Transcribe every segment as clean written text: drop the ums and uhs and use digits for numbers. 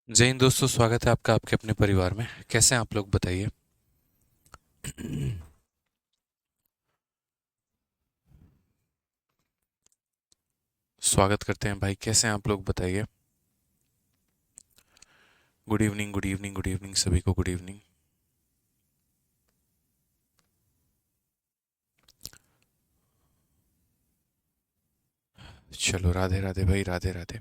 जय हिंद दोस्तों, स्वागत है आपका आपके अपने परिवार में। कैसे हैं आप लोग, बताइए। स्वागत करते हैं भाई, कैसे हैं आप लोग, बताइए। Good evening, good evening, good evening सभी को, गुड इवनिंग। चलो, राधे राधे भाई, राधे राधे।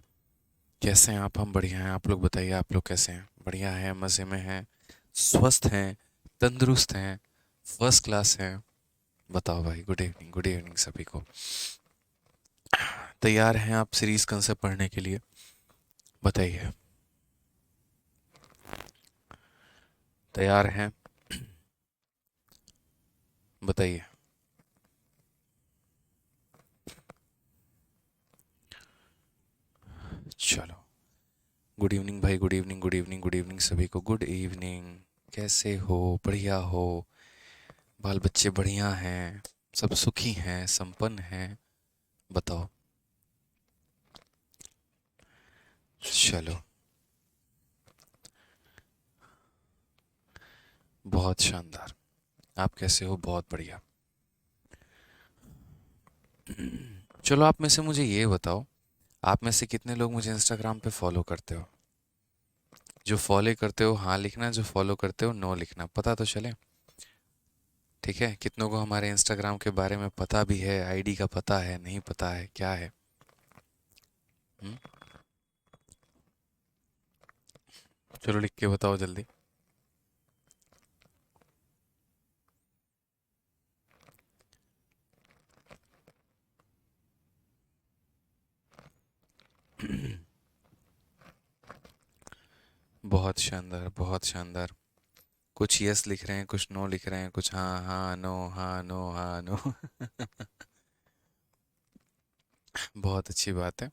कैसे हैं आप? हम बढ़िया हैं, आप लोग बताइए, आप लोग कैसे हैं? बढ़िया हैं, मज़े में हैं, स्वस्थ हैं, तंदुरुस्त हैं, फर्स्ट क्लास हैं। बताओ भाई, गुड इवनिंग, गुड इवनिंग सभी को। तैयार हैं आप सीरीज कंसेप्ट पढ़ने के लिए? बताइए। तैयार हैं? बताइए। चलो, गुड इवनिंग भाई, good evening, good evening, good evening सभी को, गुड इवनिंग। कैसे हो? बढ़िया हो? बाल बच्चे बढ़िया हैं? सब सुखी हैं, संपन्न हैं? बताओ। चलो, बहुत शानदार। आप कैसे हो? बहुत बढ़िया। चलो, आप में से मुझे ये बताओ, आप में से कितने लोग मुझे इंस्टाग्राम पे फॉलो करते हो? जो फॉलो करते हो हाँ लिखना, जो फॉलो करते हो नो लिखना, पता तो चले। ठीक है, कितनों को हमारे इंस्टाग्राम के बारे में पता भी है, आईडी का पता है, नहीं पता है, क्या है? हुँ? चलो, लिख के बताओ जल्दी। बहुत शानदार, बहुत शानदार। कुछ यस लिख रहे हैं, कुछ नो लिख रहे हैं, कुछ हाँ हाँ नो हाँ नो हाँ नो। बहुत अच्छी बात है।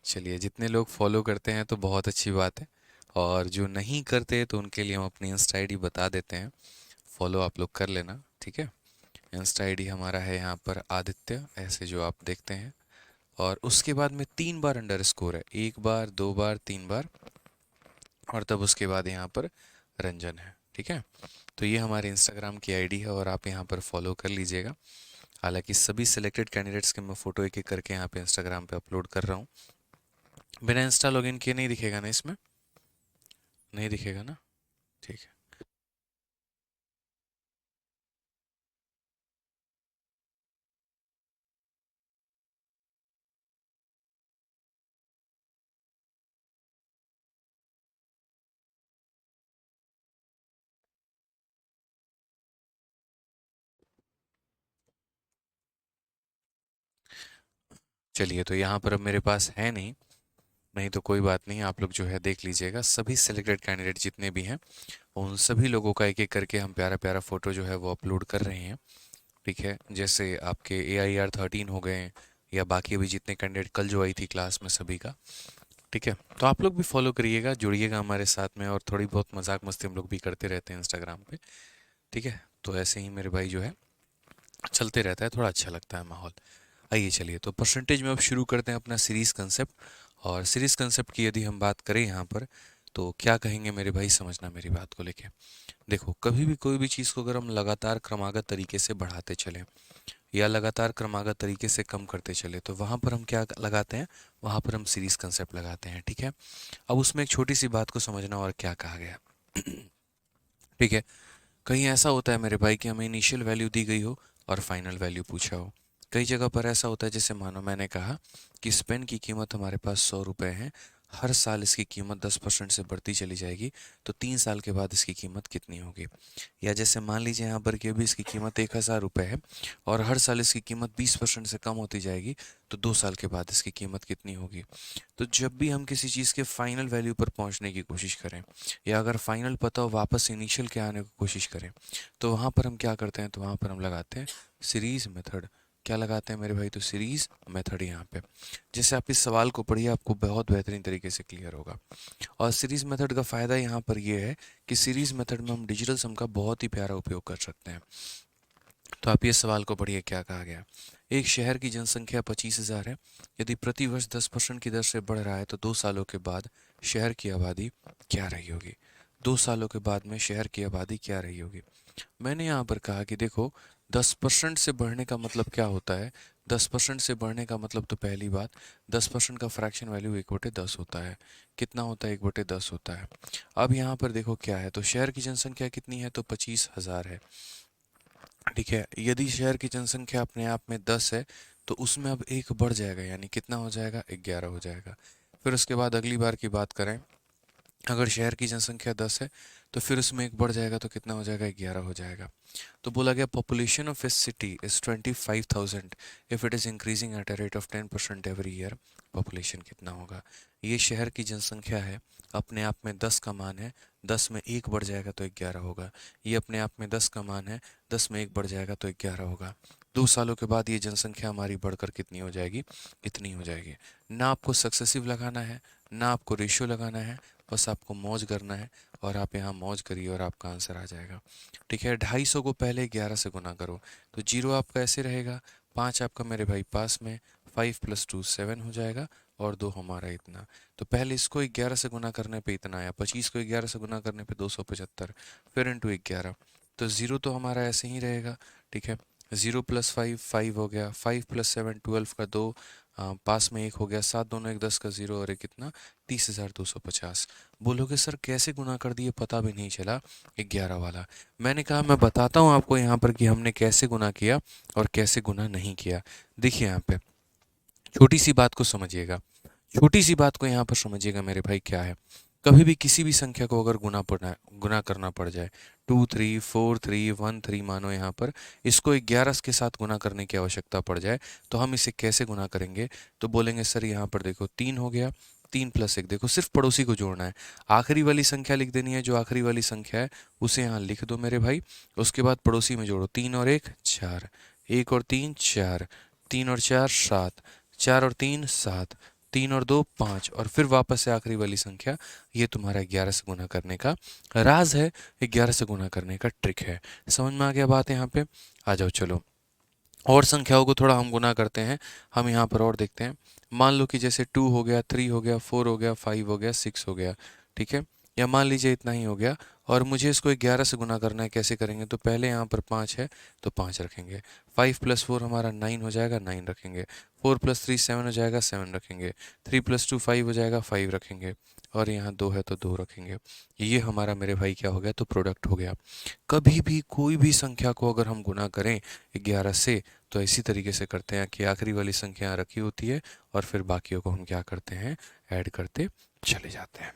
चलिए, जितने लोग फॉलो करते हैं तो बहुत अच्छी बात है। और जो नहीं करते तो उनके लिए हम अपनी इंस्टा आईडी बता देते हैं। फॉलो आप लोग कर लेना, ठीक है। इंस्टा आईडी हमारा है यहाँ पर आदित्य, ऐसे जो आप देखते हैं। और उसके बाद में 3 बार अंडर स्कोर है, 1 बार, 2 बार, 3 बार। और तब उसके बाद यहाँ पर रंजन है, ठीक है। तो ये हमारे इंस्टाग्राम की आईडी है और आप यहाँ पर फॉलो कर लीजिएगा। हालांकि सभी सिलेक्टेड कैंडिडेट्स के मैं फ़ोटो एक एक करके यहाँ पे इंस्टाग्राम पे अपलोड कर रहा हूँ। बिना इंस्टा लॉगिन किए नहीं दिखेगा ना इसमें? नहीं दिखेगा ना? ठीक है। चलिए, तो यहाँ पर अब मेरे पास है नहीं। नहीं तो कोई बात नहीं, आप लोग जो है देख लीजिएगा, सभी सिलेक्टेड कैंडिडेट जितने भी हैं उन सभी लोगों का एक एक करके हम प्यारा प्यारा फ़ोटो जो है वो अपलोड कर रहे हैं। ठीक है, जैसे आपके AIR 13 हो गए, या बाकी अभी जितने कैंडिडेट कल जो आई थी क्लास में, सभी का। ठीक है, तो आप लोग भी फॉलो करिएगा, जुड़िएगा हमारे साथ में, और थोड़ी बहुत मजाक मस्ती हम लोग भी करते रहते हैं इंस्टाग्राम पे। ठीक है, तो ऐसे ही मेरे भाई जो है चलते रहता है, थोड़ा अच्छा लगता है माहौल। आइए चलिए, तो परसेंटेज में अब शुरू करते हैं अपना सीरीज़ कंसेप्ट। और सीरीज़ कंसेप्ट की यदि हम बात करें यहाँ पर, तो क्या कहेंगे मेरे भाई, समझना मेरी बात को लेके। देखो, कभी भी कोई भी चीज़ को अगर हम लगातार क्रमागत तरीके से बढ़ाते चलें या लगातार क्रमागत तरीके से कम करते चले, तो वहाँ पर हम क्या लगाते हैं? वहाँ पर हम सीरीज़ कंसेप्ट लगाते हैं, ठीक है। अब उसमें एक छोटी सी बात को समझना, और क्या कहा गया। ठीक है, कहीं ऐसा होता है मेरे भाई कि हमें इनिशियल वैल्यू दी गई हो और फाइनल वैल्यू पूछा हो। कई जगह पर ऐसा होता है, जैसे मानो मैंने कहा कि इस पेन की कीमत हमारे पास 100 रुपये है, हर साल इसकी कीमत 10% से बढ़ती चली जाएगी, तो 3 साल के बाद इसकी कीमत कितनी होगी। या जैसे मान लीजिए यहाँ पर कि अभी इसकी कीमत 1,000 रुपये है, और हर साल इसकी कीमत 20% से कम होती जाएगी, तो 2 साल के बाद इसकी कीमत कितनी होगी। तो जब भी हम किसी चीज़ के फाइनल वैल्यू पर पहुंचने की कोशिश करें, या अगर फाइनल पता हो वापस इनिशियल के आने की कोशिश करें, तो वहाँ पर हम क्या करते हैं? तो वहाँ पर हम लगाते हैं सीरीज मेथड। क्या लगाते हैं मेरे भाई? तो सीरीज मेथड यहाँ पे। जैसे आप इस सवाल को पढ़िए, आपको बहुत बेहतरीन तरीके से क्लियर होगा। और सीरीज मेथड का फ़ायदा यहाँ पर यह है कि सीरीज मेथड में हम डिजिटल सम का बहुत ही प्यारा उपयोग कर सकते हैं। तो आप ये सवाल को पढ़िए, क्या कहा गया। एक शहर की जनसंख्या 25,000 है। यदि प्रति वर्ष 10% की दर से बढ़ रहा है तो 2 सालों के बाद शहर की आबादी क्या रही होगी? 2 सालों के बाद में शहर की आबादी क्या रही होगी? मैंने यहाँ पर कहा कि देखो, 10% से बढ़ने का मतलब क्या होता है? 10% से बढ़ने का मतलब तो पहली बात, 10% का फ्रैक्शन वैल्यू 1/10 होता है। कितना होता है? 1/10 होता है। अब यहाँ पर देखो क्या है, तो शहर की जनसंख्या कितनी है? तो 25,000 है। ठीक है, यदि शहर की जनसंख्या अपने आप में 10 है तो उसमें अब एक बढ़ जाएगा, यानी कितना हो जाएगा? 11 हो जाएगा। फिर उसके बाद अगली बार की बात करें, अगर शहर की जनसंख्या 10 है तो फिर उसमें एक बढ़ जाएगा तो कितना हो जाएगा? 11 हो जाएगा। तो बोला गया population of a city is 25,000 if it is increasing at a rate of 10% every year. Population कितना होगा? ये शहर की जनसंख्या है, अपने आप में 10 का मान है, 10 में एक बढ़ जाएगा तो 11 होगा। ये अपने आप में 10 का मान है, 10 में एक बढ़ जाएगा तो 11 होगा। 2 सालों के बाद ये जनसंख्या हमारी बढ़कर कितनी हो जाएगी? इतनी हो जाएगी। ना आपको सक्सेसिव लगाना है, ना आपको रेशियो लगाना है, बस आपको मौज करना है और आप यहाँ मौज करिए और आपका आंसर आ जाएगा। ठीक है, 250 को पहले 11 से गुना करो तो जीरो आपका ऐसे रहेगा, 5 आपका मेरे भाई पास में, 5 + 2 7 हो जाएगा और 2 हमारा इतना। तो पहले इसको 11 से गुना करने पे इतना आया, 25 को 11 से गुना करने पे 275, फिर इंटू 11, तो जीरो तो हमारा ऐसे ही रहेगा। ठीक है, 0 + 5 5 हो गया, 5 + 7 12 का 2, पास में एक हो गया, 7 दोनों एक 10 का 0 और एक कितना? 30,250। बोलोगे सर कैसे गुना कर दिए, पता भी नहीं चला 11 वाला। मैंने कहा मैं बताता हूँ आपको यहाँ पर कि हमने कैसे गुना किया और कैसे गुना नहीं किया। देखिए यहाँ पे छोटी सी बात को समझिएगा, छोटी सी बात को यहाँ पर समझिएगा मेरे भाई। क्या है, कभी भी किसी भी संख्या को अगर गुना करना पड़ जाए, 2 3 4 3 1 3 मानो यहाँ पर इसको 11 के साथ गुना करने की आवश्यकता पड़ जाए तो हम इसे कैसे गुना करेंगे? तो बोलेंगे सर यहाँ पर देखो 3 हो गया, 3 + 1, देखो सिर्फ पड़ोसी को जोड़ना है, आखिरी वाली संख्या लिख देनी है, जो आखिरी वाली संख्या है उसे यहाँ लिख दो मेरे भाई। उसके बाद पड़ोसी में जोड़ो, 3 और 1 4, 1 और 3 4, 3 और 4 7, 4 और 3 7, 3 और 2 5 और फिर वापस से आखिरी वाली संख्या। ये तुम्हारा 11 से गुना करने का राज है, 11 से गुना करने का ट्रिक है। समझ में आ गया बात? यहाँ पे आ जाओ, चलो और संख्याओं को थोड़ा हम गुना करते हैं। हम यहाँ पर और देखते हैं, मान लो कि जैसे 2 हो गया, 3 हो गया, 4 हो गया, 5 हो गया, 6 हो गया। ठीक है, या मान लीजिए इतना ही हो गया और मुझे इसको 11 से गुना करना है। कैसे करेंगे? तो पहले यहाँ पर 5 है तो 5 रखेंगे, 5 + 4 हमारा 9 हो जाएगा, 9 रखेंगे, 4 + 3 7 हो जाएगा, 7 रखेंगे, 3 + 2 5 हो जाएगा, 5 रखेंगे और यहाँ 2 है तो 2 रखेंगे। ये हमारा मेरे भाई क्या हो गया? तो प्रोडक्ट हो गया। कभी भी कोई भी संख्या को अगर हम गुना करें 11 से तो इसी तरीके से करते हैं कि आखिरी वाली संख्या रखी होती है और फिर बाकियों को हम क्या करते हैं? ऐड करते चले जाते हैं।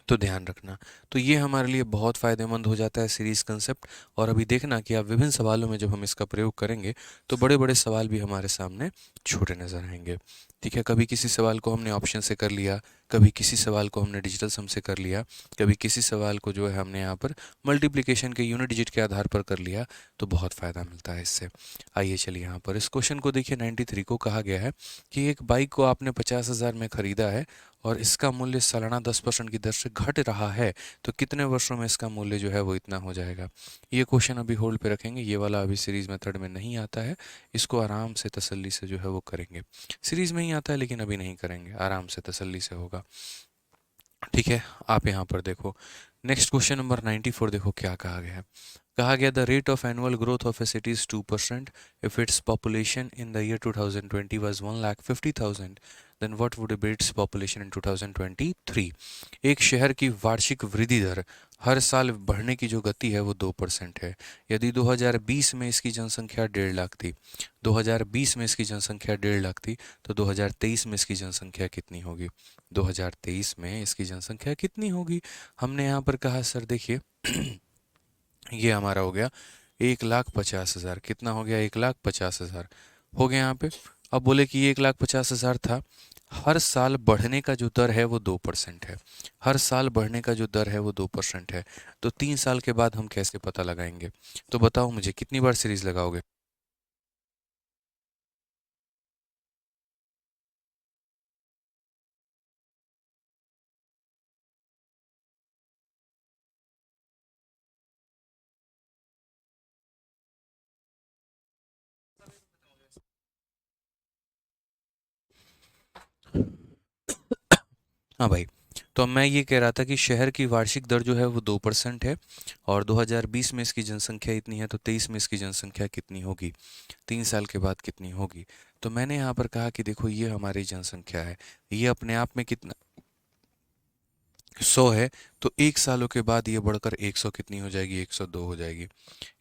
तो ध्यान रखना, तो ये हमारे लिए बहुत फ़ायदेमंद हो जाता है सीरीज कंसेप्ट। और अभी देखना कि आप विभिन्न सवालों में जब हम इसका प्रयोग करेंगे तो बड़े बड़े सवाल भी हमारे सामने छोटे नज़र आएंगे। ठीक है, कभी किसी सवाल को हमने ऑप्शन से कर लिया, कभी किसी सवाल को हमने डिजिटल सम से कर लिया, कभी किसी सवाल को जो है हमने यहाँ पर मल्टीप्लिकेशन के यूनिट डिजिट के आधार पर कर लिया, तो बहुत फ़ायदा मिलता है इससे। आइए चलिए यहाँ पर इस क्वेश्चन को देखिए, 93 को कहा गया है कि एक बाइक को आपने 50,000 में खरीदा है और इसका मूल्य सालाना 10% की दर से घट रहा है, तो कितने वर्षों में इसका मूल्य जो है वो इतना हो जाएगा? ये क्वेश्चन अभी होल्ड पे रखेंगे, ये वाला अभी सीरीज मेथड में नहीं आता है, इसको आराम से तसल्ली से जो है वो करेंगे। सीरीज में ही आता है लेकिन अभी नहीं करेंगे, आराम से तसल्ली से होगा। ठीक है, आप यहाँ पर देखो नेक्स्ट क्वेश्चन नंबर 94, देखो क्या कहा गया है। कहा गया the rate of annual growth of a city is 2% if its population in the year 2020 was 1,50,000, then what would be its population in 2023? एक शहर की वार्षिक वृद्धि दर हर साल बढ़ने की जो गति है वो 2% है। यदि 2020 में इसकी जनसंख्या 1.5 लाख थी, 2020 में इसकी जनसंख्या 1.5 लाख थी, तो 2023 में इसकी जनसंख्या कितनी होगी? 2023 में इसकी जनसंख्या कितनी होगी? हमने यहाँ पर कहा सर देखिए ये हमारा हो गया 1,50,000। कितना हो गया? 1,50,000 हो गया यहाँ पे। अब बोले कि ये 1,50,000 था, हर साल बढ़ने का जो दर है वो 2% है। हर साल बढ़ने का जो दर है वो 2% है। तो 3 साल के बाद हम कैसे पता लगाएंगे? तो बताओ मुझे कितनी बार सीरीज लगाओगे? हाँ भाई, तो मैं ये कह रहा था कि शहर की वार्षिक दर जो है वो 2% है, और 2020 में इसकी जनसंख्या इतनी है, तो 23 में इसकी जनसंख्या कितनी होगी, 3 साल के बाद कितनी होगी। तो मैंने यहाँ पर कहा कि देखो ये हमारी जनसंख्या है, ये अपने आप में कितना 100 है, तो 1 सालों के बाद ये बढ़कर 100 कितनी हो जाएगी, 102 हो जाएगी।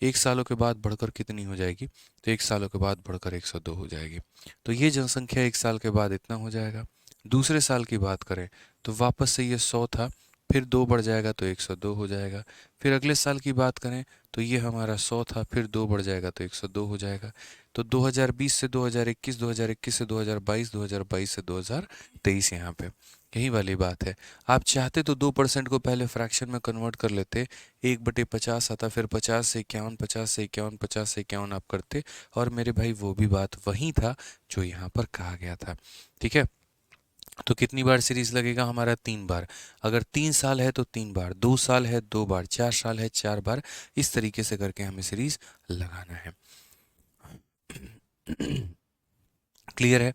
1 सालों के बाद बढ़कर कितनी हो जाएगी, तो 1 सालों के बाद बढ़कर 102 हो जाएगी। तो ये जनसंख्या 1 साल के बाद इतना हो जाएगा। दूसरे साल की बात करें तो वापस से ये 100 था, फिर 2 बढ़ जाएगा तो 102 हो जाएगा। फिर अगले साल की बात करें तो ये हमारा 100 था, फिर 2 बढ़ जाएगा तो 102 हो जाएगा। तो 2020 से 2021, 2021 से 2022, 2022 से 2023 यहाँ पे यही वाली बात है। आप चाहते तो 2% को पहले फ्रैक्शन में कन्वर्ट कर लेते, 1/50 आता, फिर 50 से 51, 50 से 51, 50 से 51 आप करते, और मेरे भाई वो भी बात वही था जो यहाँ पर कहा गया था। ठीक है, तो कितनी बार सीरीज लगेगा हमारा, 3 बार। अगर 3 साल है तो 3 बार, 2 साल है 2 बार, 4 साल है 4 बार, इस तरीके से करके हमें सीरीज लगाना है। क्लियर है?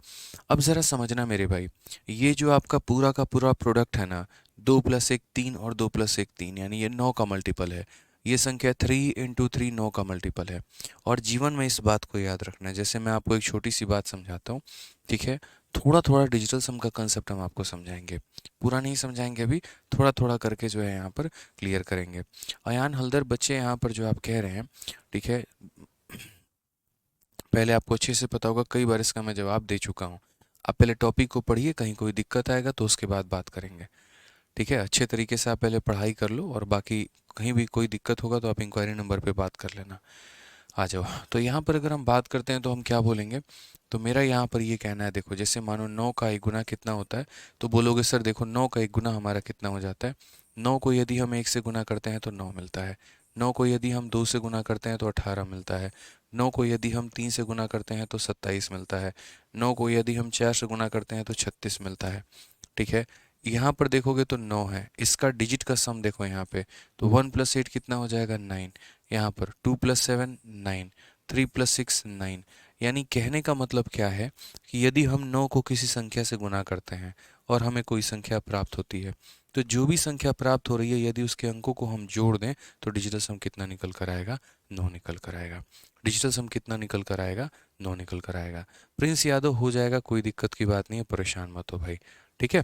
अब ज़रा समझना मेरे भाई, ये जो आपका पूरा का पूरा प्रोडक्ट है ना, 2+1 3 और 2+1 3, यानी ये 9 का मल्टीपल है। ये संख्या 3 × 3 9 का मल्टीपल है। और जीवन में इस बात को याद रखना है। जैसे मैं आपको एक छोटी सी बात समझाता हूँ, ठीक है? थोड़ा थोड़ा डिजिटल सम का कंसेप्ट हम आपको समझाएंगे, पूरा नहीं समझाएंगे अभी, थोड़ा थोड़ा करके जो है यहाँ पर क्लियर करेंगे। अयान हल्दर बच्चे यहाँ पर जो आप कह रहे हैं, ठीक है, पहले आपको अच्छे से पता होगा, कई बार इसका मैं जवाब दे चुका हूँ। आप पहले टॉपिक को पढ़िए, कहीं कोई दिक्कत आएगा तो उसके बाद बात करेंगे। ठीक है, अच्छे तरीके से आप पहले पढ़ाई कर लो, और बाकी कहीं भी कोई दिक्कत होगा तो आप इंक्वायरी नंबर पे बात कर लेना। आ जाओ। तो यहाँ पर अगर हम बात करते हैं तो हम क्या बोलेंगे, तो मेरा यहाँ पर ये कहना है, देखो जैसे मानो 9 का 1 गुना कितना होता है, तो बोलोगे सर देखो 9 का 1 गुना हमारा कितना हो जाता है। 9 को यदि हम 1 से गुना करते हैं तो 9 मिलता है। 9 को यदि हम 2 से गुना करते हैं तो 18 मिलता है। 9 को यदि हम 3 से गुना करते हैं तो 27 मिलता है। 9 को यदि हम 4 से गुना करते हैं तो 36 मिलता है। ठीक है, यहाँ पर देखोगे तो 9 है, इसका डिजिट का सम देखो यहाँ पे, तो 1+8 कितना हो जाएगा, 9। यहाँ पर 2+7 9, 3+6 9। यानी कहने का मतलब क्या है कि यदि हम 9 को किसी संख्या से गुना करते हैं और हमें कोई संख्या प्राप्त होती है, तो जो भी संख्या प्राप्त हो रही है यदि उसके अंकों को हम जोड़ दें तो डिजिटल सम कितना निकल कर आएगा, 9 निकल कर आएगा। डिजिटल सम कितना निकल कर आएगा, 9 निकल कर आएगा। प्रिंस यादव हो जाएगा, कोई दिक्कत की बात नहीं है, परेशान मत हो भाई। ठीक है,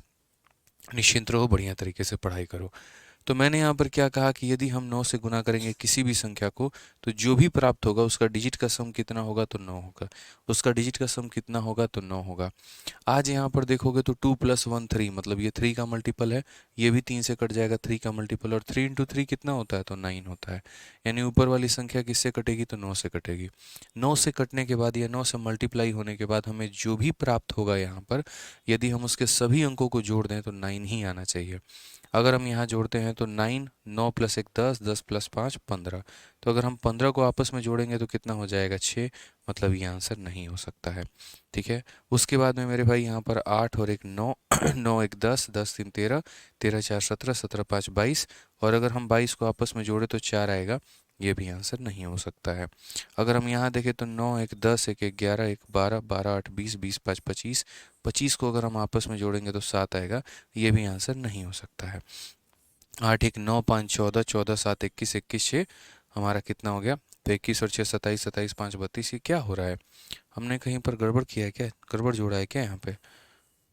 निश्चिंत रहो, बढ़िया तरीके से पढ़ाई करो। तो मैंने यहाँ पर क्या कहा कि यदि हम 9 से गुना करेंगे किसी भी संख्या को, तो जो भी प्राप्त होगा उसका डिजिट का सम कितना होगा, तो 9 होगा। उसका डिजिट का सम कितना होगा, तो 9 होगा। आज यहाँ पर देखोगे तो 2+1 3, मतलब ये 3 का मल्टीपल है, ये भी 3 से कट जाएगा, 3 का मल्टीपल, और 3 × 3 कितना होता है, तो 9 होता है। यानी ऊपर वाली संख्या किससे कटेगी, तो 9 से कटेगी। 9 से कटने के बाद या 9 से मल्टीप्लाई होने के बाद हमें जो भी प्राप्त होगा यहाँ पर, यदि हम उसके सभी अंकों को जोड़ दें तो 9 ही आना चाहिए। अगर हम यहाँ जोड़ते हैं तो 9, 9+1 10, 10+5 15। तो अगर हम 15 को आपस में जोड़ेंगे तो कितना हो जाएगा, 6। मतलब ये आंसर नहीं हो सकता है। ठीक है, उसके बाद में मेरे भाई यहाँ पर 8 और 1 9, 9 1 10, 10 3 13, 13 4 17, 17 5 22, और अगर हम 22 को आपस में जोड़े तो 4 आएगा। ये भी आंसर नहीं हो सकता है। अगर हम यहाँ देखें तो 9 1 10, 1 1 11, 1 12, 12 8 20, 20 5 25, 25 को अगर हम आपस में जोड़ेंगे तो 7 आएगा। ये भी आंसर नहीं हो सकता है। 8 1 9 5 14, 14 7 21, 21 6, हमारा कितना हो गया, तो 21 और 6 27, 27 5 32। ये क्या हो रहा है, हमने कहीं पर गड़बड़ किया है क्या, गड़बड़ जोड़ा है क्या यहाँ पे,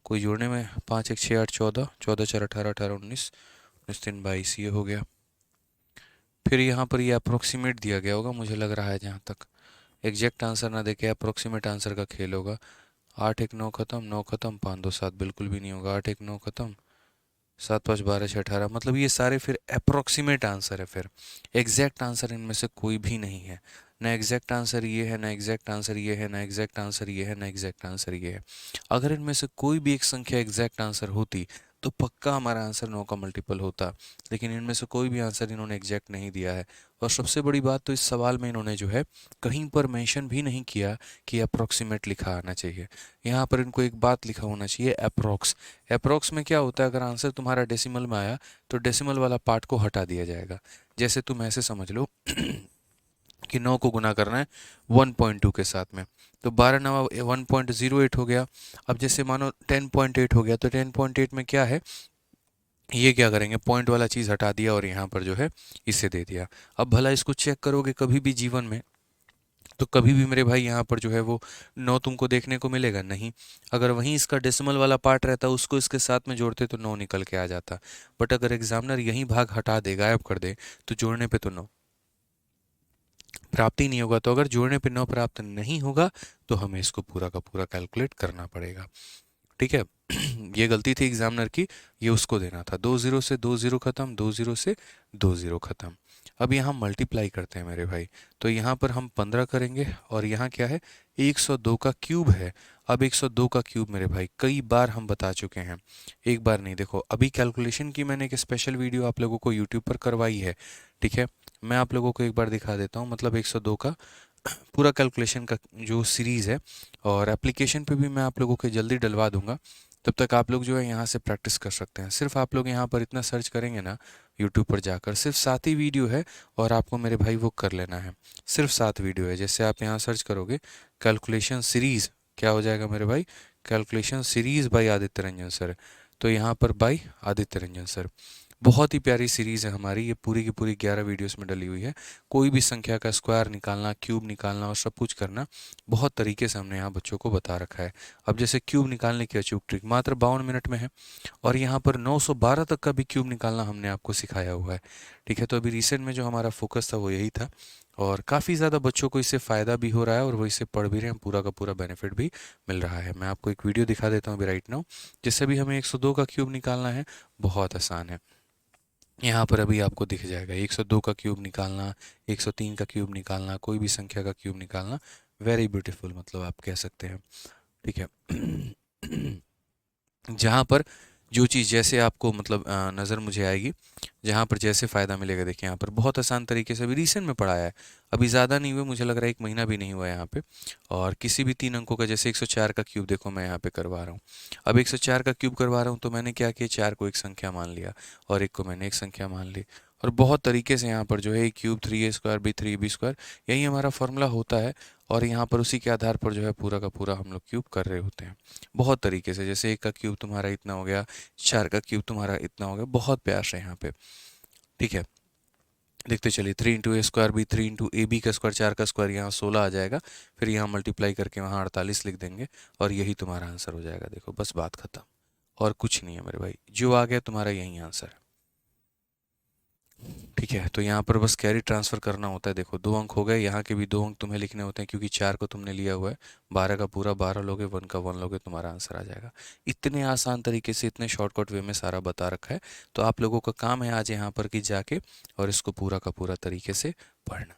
कोई जोड़ने में, 5 1 6 8 14, 14 4 18, 18 19, 19 3 22, ये हो गया। फिर यहाँ पर ये अप्रोक्सीमेट दिया गया होगा मुझे लग रहा है, जहाँ तक एग्जैक्ट आंसर ना देके अप्रोक्सीमेट आंसर का खेल होगा। 8 1 9 खत्म, 9 खत्म, 5 2 7 बिल्कुल भी नहीं होगा, 8 1 9 खत्म, 7 5 12 6 18। मतलब ये सारे फिर अप्रोक्सीमेट आंसर है, फिर एग्जैक्ट आंसर इनमें से कोई भी नहीं है। ना एग्जैक्ट आंसर ये है, ना एग्जैक्ट आंसर ये है, ना एग्जैक्ट आंसर ये है, ना एग्जैक्ट आंसर ये है। अगर इनमें से कोई भी एक संख्या एग्जैक्ट आंसर होती तो पक्का हमारा आंसर 9 का मल्टीपल होता, लेकिन इनमें से कोई भी आंसर इन्होंने एग्जैक्ट नहीं दिया है। और सबसे बड़ी बात तो इस सवाल में इन्होंने जो है कहीं पर मेंशन भी नहीं किया कि अप्रोक्सीमेट लिखा आना चाहिए। यहाँ पर इनको एक बात लिखा होना चाहिए, अप्रोक्स। अप्रोक्स में क्या होता है, अगर आंसर तुम्हारा डेसिमल में आया तो डेसिमल वाला पार्ट को हटा दिया जाएगा। जैसे तुम ऐसे समझ लो कि 9 को गुना करना है 1.2 के साथ में, तो 12 9 1.08 हो गया। अब जैसे मानो 10.8 हो गया, तो 10.8 में क्या है, ये क्या करेंगे, पॉइंट वाला चीज़ हटा दिया और यहाँ पर जो है इसे दे दिया। अब भला इसको चेक करोगे कभी भी जीवन में, तो कभी भी मेरे भाई यहाँ पर जो है वो 9 तुमको देखने को मिलेगा नहीं। अगर वहीं इसका डेसिमल वाला पार्ट रहता उसको इसके साथ में जोड़ते तो 9 निकल के आ जाता। बट अगर एग्जामिनर यही भाग हटा दे, गायब कर दे, तो जोड़ने पे तो 9 प्राप्त ही नहीं होगा। तो अगर जोड़ने पे 9 प्राप्त नहीं होगा तो हमें इसको पूरा का पूरा कैलकुलेट करना पड़ेगा। ठीक है। ये गलती थी एग्जामिनर की, ये उसको देना था। 2 जीरो से 2 जीरो खत्म, 2 जीरो से 2 जीरो खत्म। अब यहाँ मल्टीप्लाई करते हैं मेरे भाई, तो यहाँ पर हम 15 करेंगे और यहाँ क्या है, 102 का क्यूब है। अब 102 का क्यूब मेरे भाई कई बार हम बता चुके हैं, एक बार नहीं। देखो अभी कैलकुलेशन की मैंने एक स्पेशल वीडियो आप लोगों को यूट्यूब पर करवाई है। ठीक है, मैं आप लोगों को एक बार दिखा देता हूँ, मतलब 102 का पूरा कैलकुलेशन का जो सीरीज़ है, और एप्लीकेशन पे भी मैं आप लोगों के जल्दी डलवा दूंगा। तब तक आप लोग जो है यहाँ से प्रैक्टिस कर सकते हैं। सिर्फ आप लोग यहाँ पर इतना सर्च करेंगे ना यूट्यूब पर जाकर, सिर्फ 7 ही वीडियो है और आपको मेरे भाई वो कर लेना है। सिर्फ 7 वीडियो है। जैसे आप यहाँ सर्च करोगे कैलकुलेशन सीरीज़, क्या हो जाएगा मेरे भाई, calculation series by Aditya Ranjan sir. तो यहाँ पर बाय आदित्य रंजन सर। बहुत ही प्यारी सीरीज़ है हमारी, ये पूरी की पूरी 11 वीडियोस में डली हुई है। कोई भी संख्या का स्क्वायर निकालना, क्यूब निकालना और सब कुछ करना बहुत तरीके से हमने यहाँ बच्चों को बता रखा है। अब जैसे क्यूब निकालने की अचूक ट्रिक मात्र 52 मिनट में है, और यहाँ पर 912 तक का भी क्यूब निकालना हमने आपको सिखाया हुआ है। ठीक है, तो अभी रिसेंट में जो हमारा फोकस था वो यही था, और काफ़ी ज़्यादा बच्चों को इससे फ़ायदा भी हो रहा है और वो इसे पढ़ भी रहे हैं, पूरा का पूरा बेनिफिट भी मिल रहा है। मैं आपको एक वीडियो दिखा देता हूँ अभी राइट नाउ, जिससे भी हमें 102 का क्यूब निकालना है। बहुत आसान है। यहाँ पर अभी आपको दिख जाएगा 102 का क्यूब निकालना, 103 का क्यूब निकालना, कोई भी संख्या का क्यूब निकालना, वेरी ब्यूटीफुल मतलब आप कह सकते हैं। ठीक है। जहाँ पर जो चीज़ जैसे आपको मतलब नज़र मुझे आएगी, जहाँ पर जैसे फ़ायदा मिलेगा, देखिए यहाँ पर बहुत आसान तरीके से अभी रिसेंट में पढ़ाया है। अभी ज़्यादा नहीं हुआ, मुझे लग रहा है 1 महीना भी नहीं हुआ यहाँ पे। और किसी भी 3 अंकों का, जैसे 104 का क्यूब देखो मैं यहाँ पे करवा रहा हूँ। अब 104 का क्यूब करवा रहा हूँ तो मैंने क्या किया, 4 को एक संख्या मान लिया और 1 को मैंने एक संख्या मान ली। और बहुत तरीके से यहाँ पर जो है क्यूब 3a² बी 3b², यही हमारा फॉर्मूला होता है। और यहाँ पर उसी के आधार पर जो है पूरा का पूरा हम लोग क्यूब कर रहे होते हैं बहुत तरीके से। जैसे 1 का क्यूब तुम्हारा इतना हो गया, 4 का क्यूब तुम्हारा इतना हो गया, बहुत प्यार से यहाँ पे। ठीक है, देखते चलिए। 3 × a² बी 3 × ab का स्क्वायर, 4 का स्क्वायर यहाँ 16 आ जाएगा। फिर यहाँ मल्टीप्लाई करके वहाँ 48 लिख देंगे और यही तुम्हारा आंसर हो जाएगा। देखो बस बात खत्म, और कुछ नहीं है मेरे भाई, जो आ गया तुम्हारा यही आंसर है। ठीक है, तो यहाँ पर बस कैरी ट्रांसफ़र करना होता है। देखो 2 अंक हो गए, यहाँ के भी 2 अंक तुम्हें लिखने होते हैं क्योंकि 4 को तुमने लिया हुआ है। 12 का पूरा 12 लोगे, 1 का 1 लोगे, तुम्हारा आंसर आ जाएगा। इतने आसान तरीके से, इतने शॉर्टकट वे में सारा बता रखा है। तो आप लोगों का काम है आज यहाँ पर कि जाके और इसको पूरा का पूरा तरीके से पढ़ना,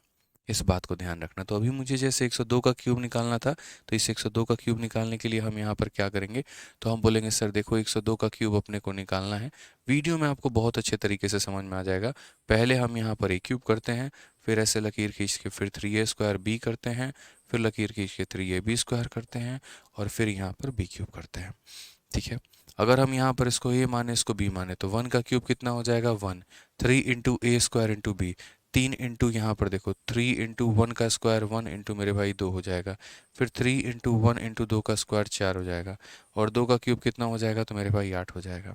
इस बात को ध्यान रखना। तो अभी मुझे जैसे 102 का क्यूब निकालना था, तो इस 102 का क्यूब निकालने के लिए हम यहाँ पर क्या करेंगे, तो हम बोलेंगे सर देखो 102 का क्यूब अपने को निकालना है। वीडियो में आपको बहुत अच्छे तरीके से समझ में आ जाएगा। पहले हम यहाँ पर a क्यूब करते हैं, फिर ऐसे लकीर खींच के फिर 3a² b करते हैं, फिर लकीर खींच के 3ab² करते हैं, और फिर यहाँ पर b क्यूब करते हैं। ठीक है, अगर हम यहाँ पर इसको a माने, इसको b माने, तो 1 का क्यूब कितना हो जाएगा 1, 3 × a² × b, 3 इंटू यहाँ पर देखो 3 × 1 का स्क्वायर 1 इंटू मेरे भाई 2 हो जाएगा, फिर 3 × 1 × 2 का स्क्वायर 4 हो जाएगा, और 2 का क्यूब कितना हो जाएगा, तो मेरे भाई 8 हो जाएगा।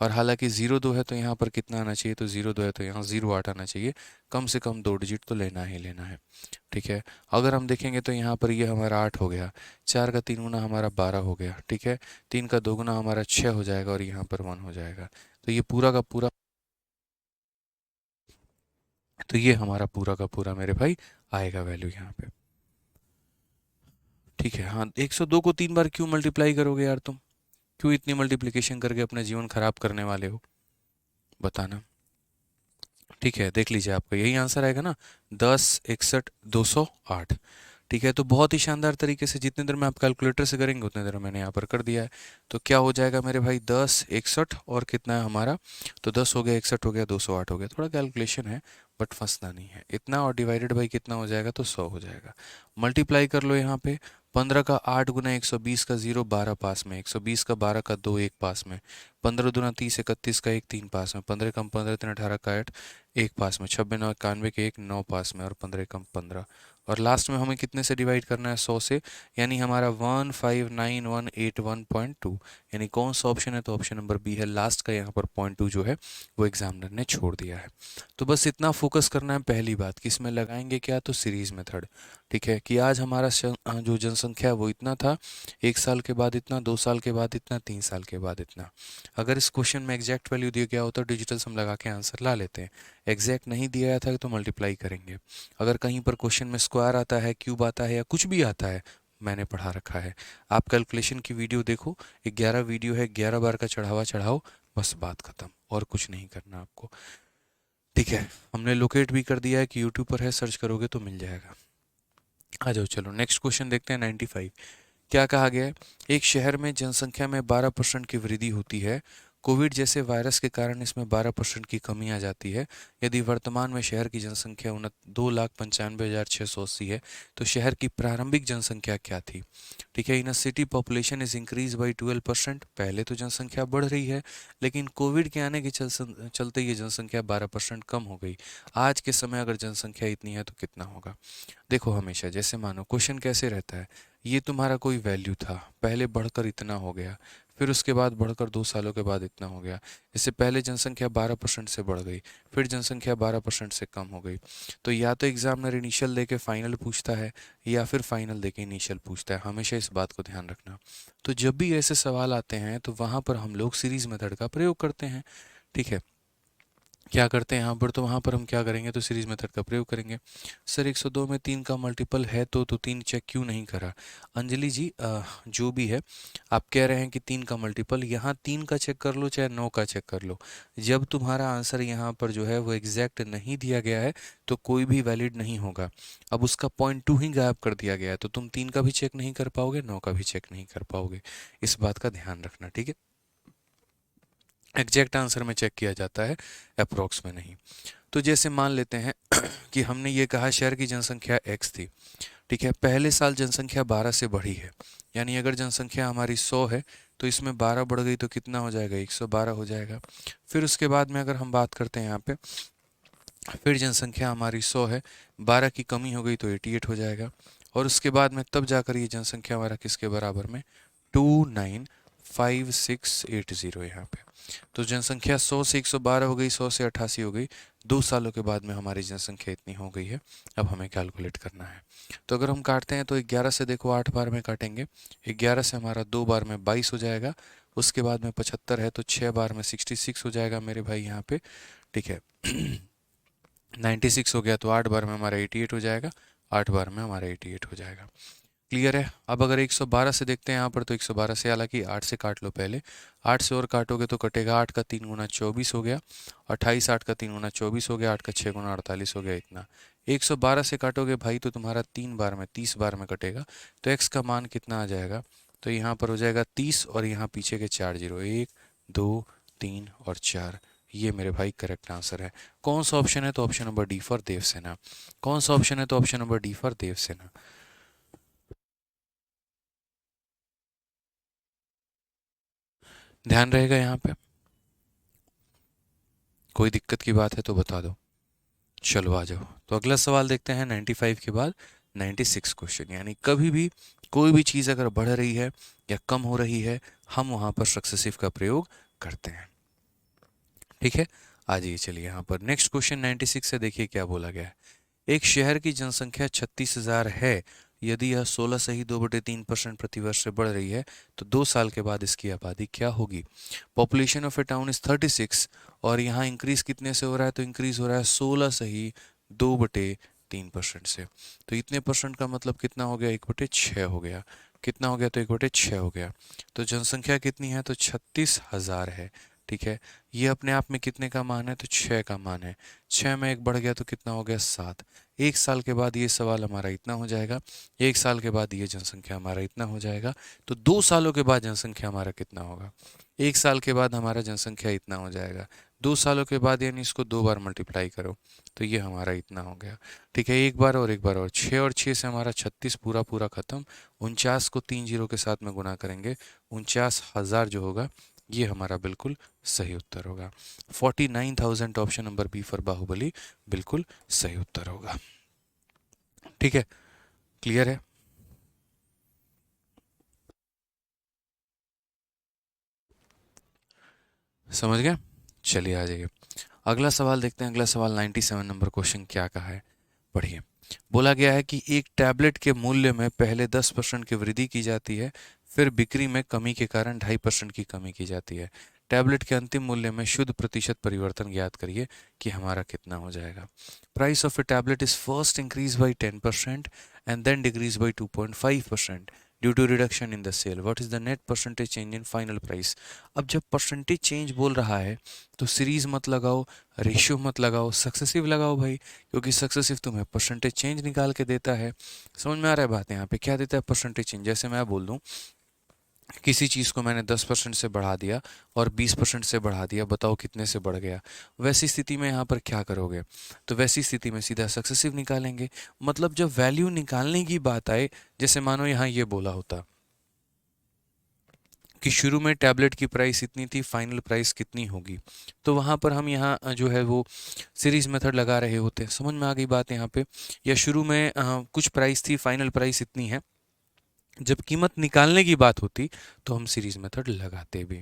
और हालांकि 0 2 है तो यहाँ पर कितना आना चाहिए, तो 0 2 है तो यहाँ 0 8 आना चाहिए। कम से कम 2 डिजिट तो लेना ही लेना है। ठीक है, अगर हम देखेंगे तो यहाँ पर ये हमारा 8 हो गया, 4 का 3 गुना हमारा 12 हो गया। ठीक है, 3 का 2 गुना हमारा 6 हो जाएगा, और यहाँ पर 1 हो जाएगा। तो ये पूरा का पूरा, तो ये हमारा पूरा का पूरा मेरे भाई आएगा वैल्यू यहाँ पे। ठीक है, हाँ 102 को 3 बार क्यों मल्टीप्लाई करोगे यार तुम, क्यों इतनी मल्टीप्लिकेशन करके अपना जीवन खराब करने वाले हो, बताना। ठीक है, देख लीजिए आपका यही आंसर आएगा ना, 10 61 208। ठीक है, तो बहुत ही शानदार तरीके से जितने देर में आप कैलकुलेटर से करेंगे उतने देर मैंने यहाँ पर कर दिया है। तो क्या हो जाएगा मेरे भाई, 10 61 और कितना है हमारा, तो 10 हो गया, 61 हो गया, 208 हो गया। थोड़ा कैलकुलेशन है बट फंसना नहीं है इतना, और डिवाइडेड बाई कितना हो जाएगा, तो 100 हो जाएगा। मल्टीप्लाई कर लो यहाँ पे, 15 का 8 गुना 120 का 0 12 पास में, 120 का 12 का 2 1 पास में, 15 दूना 30, 31 का 1 3 पास में, 15 कम 15 3 18 का 8 1 पास में, 26 9 91 के 1 9 पास में, और 15 कम 15। और लास्ट में हमें कितने से डिवाइड करना है? 100 से, यानी हमारा 159,181.2। यानी कौन सा ऑप्शन है? तो ऑप्शन नंबर बी है लास्ट का, यहाँ पर 0.2 जो है वो एग्जामिनर ने छोड़ दिया है। तो बस इतना फोकस करना है पहली बात कि इसमें लगाएंगे क्या? तो सीरीज मेथड। ठीक है, कि आज हमारा जो जनसंख्या है वो इतना था, 1 साल के बाद इतना, 2 साल के बाद इतना, 3 साल के बाद इतना। अगर इस क्वेश्चन में एग्जैक्ट वैल्यू दिया गया होता तो डिजिटल सम लगा के आंसर ला लेते हैं। एग्जैक्ट नहीं दिया गया था तो मल्टीप्लाई करेंगे। अगर कहीं पर क्वेश्चन में स्क्वायर आता है, क्यूब आता है, या कुछ भी आता है, मैंने पढ़ा रखा है। आप कैलकुलेशन की वीडियो देखो, 11 वीडियो है, 11 बार का चढ़ावा चढ़ाओ, बस बात खत्म, और कुछ नहीं करना आपको। ठीक है, हमने लोकेट भी कर दिया है कि यूट्यूब पर है, सर्च करोगे तो मिल जाएगा। आ जाओ, चलो नेक्स्ट क्वेश्चन देखते हैं। 95 क्या कहा गया है? एक शहर में जनसंख्या में 12% की वृद्धि होती है। कोविड जैसे वायरस के कारण इसमें 12% की कमी आ जाती है। यदि वर्तमान में शहर की जनसंख्या 2,95,680 है तो शहर की प्रारंभिक जनसंख्या क्या थी? ठीक है, इन city population is increase by 12%। पहले तो जनसंख्या बढ़ रही है, लेकिन कोविड के आने के चलते ये जनसंख्या 12% कम हो गई। आज के समय अगर जनसंख्या इतनी है तो कितना होगा? देखो, हमेशा जैसे मानो क्वेश्चन कैसे रहता है, ये तुम्हारा कोई वैल्यू था, पहले बढ़कर इतना हो गया, फिर उसके बाद बढ़कर 2 सालों के बाद इतना हो गया। इससे पहले जनसंख्या 12% से बढ़ गई, फिर जनसंख्या 12% से कम हो गई। तो या तो एग्जामिनर इनिशियल दे के फाइनल पूछता है, या फिर फाइनल दे के इनिशियल पूछता है। हमेशा इस बात को ध्यान रखना। तो जब भी ऐसे सवाल आते हैं तो वहाँ पर हम लोग सीरीज मेथड का प्रयोग करते हैं। ठीक है, क्या करते हैं यहाँ पर? तो वहाँ पर हम क्या करेंगे? तो सीरीज मेथड का प्रयोग करेंगे। सर 102 में 3 का मल्टीपल है तो 3 चेक क्यों नहीं करा? अंजलि जी, जो भी है, आप कह रहे हैं कि 3 का मल्टीपल, यहाँ 3 का चेक कर लो चाहे 9 का चेक कर लो, जब तुम्हारा आंसर यहाँ पर जो है वो एग्जैक्ट नहीं दिया गया है तो कोई भी वैलिड नहीं होगा। अब उसका 0.2 ही गायब कर दिया गया है तो तुम 3 का भी चेक नहीं कर पाओगे, 9 का भी चेक नहीं कर पाओगे। इस बात का ध्यान रखना। ठीक है, एग्जैक्ट आंसर में चेक किया जाता है, अप्रोक्स में नहीं। तो जैसे मान लेते हैं कि हमने ये कहा शहर की जनसंख्या x थी। ठीक है, पहले साल जनसंख्या 12 से बढ़ी है, यानी अगर जनसंख्या हमारी 100 है तो इसमें 12 बढ़ गई तो कितना हो जाएगा? 112 हो जाएगा। फिर उसके बाद में अगर हम बात करते हैं यहाँ पे, फिर जनसंख्या हमारी 100 है, 12 की कमी हो गई तो 88 हो जाएगा। और उसके बाद में तब जाकर ये जनसंख्या हमारा किसके बराबर में? 295680 यहाँ पे। तो जनसंख्या 100 से 112 हो गई, 100 से 88 हो गई, 2 सालों के बाद में हमारी जनसंख्या इतनी हो गई है। अब हमें कैलकुलेट करना है। तो अगर हम काटते हैं तो 11 से देखो 8 बार में काटेंगे, 11 से हमारा 2 बार में 22 हो जाएगा। उसके बाद में 75 है तो 6 बार में 66 हो जाएगा मेरे भाई यहाँ पे। ठीक है 96 हो गया तो 8 बार में हमारा 88 हो जाएगा, 8 बार में हमारा 88 हो जाएगा। क्लियर है? अब अगर 112 से देखते हैं यहाँ पर, तो 112 से, हालांकि 8 से काट लो पहले, 8 से और काटोगे तो कटेगा, 8 का 3 गुना 24 हो गया, 28 8 का 3 गुना 24 हो गया, 8 का 6 गुना 48 हो गया, इतना। 112 से काटोगे भाई तो तुम्हारा 3 बार में 30 बार में कटेगा, तो x का मान कितना आ जाएगा? तो यहाँ पर हो जाएगा 30, और यहाँ पीछे के 4 जीरो, 1 2 3 और 4। ये मेरे भाई करेक्ट आंसर है। कौन सा ऑप्शन है? तो option number D for Devasena. कौन सा ऑप्शन है? तो option number D for Devasena. ध्यान रहेगा यहाँ पे? कोई दिक्कत की बात है तो बता दो। चलो आ जाओ, तो अगला सवाल देखते हैं 95 के बाद 96 क्वेश्चन। यानी कभी भी कोई भी चीज़ अगर बढ़ रही है या कम हो रही है, हम वहाँ पर सक्सेसिव का प्रयोग करते हैं। ठीक है, आ जाइए, चलिए यहाँ पर नेक्स्ट क्वेश्चन 96 से देखिए क्या बोला गया है। एक शहर की जनसंख्या 36,000 है। यदि यह 16 से ही 2/3% प्रतिवर्ष से बढ़ रही है तो 2 साल के बाद इसकी आबादी क्या होगी? Population of A town is 36, और यहाँ इंक्रीज कितने से हो रहा है? तो इंक्रीज हो रहा है 16 से ही 2/3% से। तो इतने परसेंट का मतलब कितना हो गया? 1/6 हो गया। कितना हो गया? तो 1/6 हो गया। तो जनसंख्या कितनी है? तो 36,000 है। ठीक है, ये अपने आप में कितने का मान है? तो 6 का मान है। 6 में 1 बढ़ गया तो कितना हो गया? 7। 1 साल के बाद ये सवाल हमारा इतना हो जाएगा, 1 साल के बाद ये जनसंख्या हमारा इतना हो जाएगा। तो 2 सालों के बाद जनसंख्या हमारा कितना होगा? 1 साल के बाद हमारा जनसंख्या इतना हो जाएगा, 2 सालों के बाद यानी इसको 2 बार मल्टीप्लाई करो तो ये हमारा इतना हो गया। ठीक है, एक बार और एक बार और, 6 और 6 से हमारा 36 पूरा पूरा खत्म। 49 को 3 जीरो के साथ में गुना करेंगे, 49,000 जो होगा ये हमारा बिल्कुल सही उत्तर होगा। 49,000 option number B for Baahubali बिल्कुल सही उत्तर होगा। ठीक है, क्लियर है? समझ गए? चलिए आ जाइए, अगला सवाल देखते हैं। अगला सवाल 97 नंबर क्वेश्चन क्या कहा है, पढ़िए। बोला गया है कि एक टैबलेट के मूल्य में पहले 10% की वृद्धि की जाती है, फिर बिक्री में कमी के कारण 2.5% की कमी की जाती है। टैबलेट के अंतिम मूल्य में शुद्ध प्रतिशत परिवर्तन ज्ञात करिए कि हमारा कितना हो जाएगा। Price of a tablet is first increase by 10% and then decrease by 2.5% due to reduction in the sale. What is the net percentage change in final price. अब जब परसेंटेज चेंज बोल रहा है तो सीरीज मत लगाओ, रेशियो मत लगाओ, सक्सेसिव लगाओ भाई, क्योंकि सक्सेसिव तुम्हें परसेंटेज चेंज निकाल के देता है। समझ में आ रहा है बात? यहाँ पे क्या देता है परसेंटेज चेंज। जैसे मैं बोल दूं किसी चीज़ को मैंने 10% से बढ़ा दिया और 20% से बढ़ा दिया, बताओ कितने से बढ़ गया। वैसी स्थिति में यहाँ पर क्या करोगे, तो वैसी स्थिति में सीधा सक्सेसिव निकालेंगे। मतलब जब वैल्यू निकालने की बात आए, जैसे मानो यहाँ ये बोला होता कि शुरू में टैबलेट की प्राइस इतनी थी, फाइनल प्राइस कितनी होगी, तो वहाँ पर हम यहाँ जो है वो सीरीज मेथड लगा रहे होते। समझ में आ गई बात यहाँ पे? या शुरू में कुछ प्राइस थी, फाइनल प्राइस इतनी है, जब कीमत निकालने की बात होती तो हम सीरीज मेथड लगाते भी।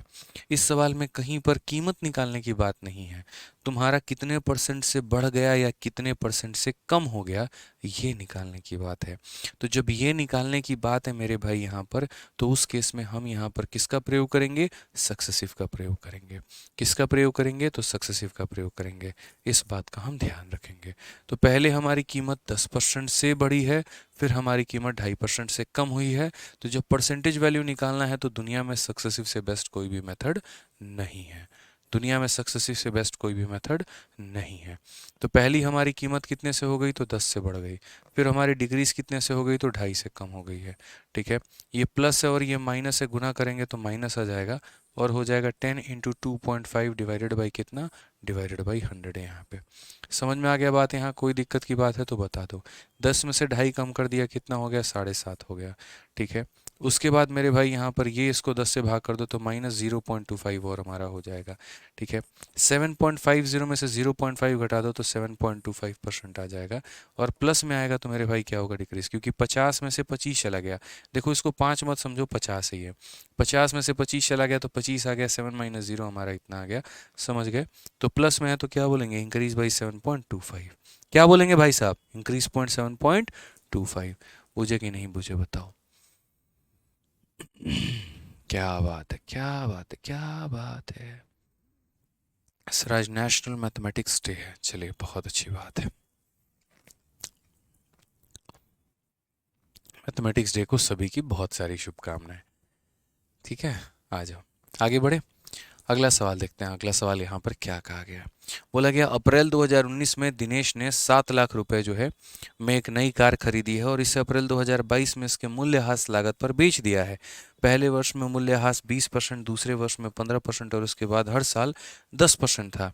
इस सवाल में कहीं पर कीमत निकालने की बात नहीं है, तुम्हारा कितने परसेंट से बढ़ गया या कितने परसेंट से कम हो गया, ये निकालने की बात है। तो जब ये निकालने की बात है मेरे भाई यहाँ पर, तो उस केस में हम यहाँ पर किसका प्रयोग करेंगे, सक्सेसिव का प्रयोग करेंगे। किसका प्रयोग करेंगे, तो सक्सेसिव का प्रयोग करेंगे। इस बात का हम ध्यान रखेंगे। तो पहले हमारी कीमत 10% से बढ़ी है, फिर हमारी कीमत 2.5% से कम हुई है। तो जब परसेंटेज वैल्यू निकालना है तो दुनिया में सक्सेसिव से बेस्ट कोई भी मेथड नहीं है। दुनिया में सक्सेसिव से बेस्ट कोई भी मेथड नहीं है। तो पहली हमारी कीमत कितने से हो गई, तो 10 से बढ़ गई। फिर हमारी डिक्रीज कितने से हो गई, तो 2.5 से कम हो गई है। ठीक है, ये प्लस है और ये माइनस से गुना करेंगे तो माइनस आ जाएगा और हो जाएगा 10 इंटू 2.5 डिवाइडेड बाई कितना, डिवाइडेड बाई 100 है यहाँ पे। समझ में आ गया बात? यहाँ कोई दिक्कत की बात है तो बता दो। 10 में से 2.5 कम कर दिया, कितना हो गया, 7.5 हो गया। ठीक है, उसके बाद मेरे भाई यहाँ पर ये इसको 10 से भाग कर दो तो -0.25 और हमारा हो जाएगा। ठीक है, 7.50 में से 0.5 घटा दो तो 7.25% आ जाएगा। और प्लस में आएगा तो मेरे भाई क्या होगा, डिक्रीज, क्योंकि 50 में से 25 चला गया। देखो इसको 5 मत समझो, 50 ही है। 50 में से 25 चला गया तो 25 आ गया, 7 - 0 हमारा इतना आ गया। समझ गए? तो प्लस में है तो क्या बोलेंगे, इंक्रीज बाई 7.25। क्या बोलेंगे भाई साहब, इंक्रीज 7.25। बुझे कि नहीं बुझे बताओ? क्या बात है, क्या बात है, क्या बात है सर, आज नेशनल मैथमेटिक्स डे है। चलिए बहुत अच्छी बात है। मैथमेटिक्स डे को सभी की बहुत सारी शुभकामनाएं। ठीक है, आ जाओ आगे बढ़े। अगला सवाल देखते हैं। अगला सवाल यहाँ पर क्या कहा गया है। बोला गया अप्रैल 2019 में दिनेश ने 7 लाख रुपए जो है में एक नई कार खरीदी है और इसे अप्रैल 2022 में इसके मूल्यह्रास लागत पर बेच दिया है। पहले वर्ष में मूल्यह्रास 20%, दूसरे वर्ष में 15% और उसके बाद हर साल 10% था।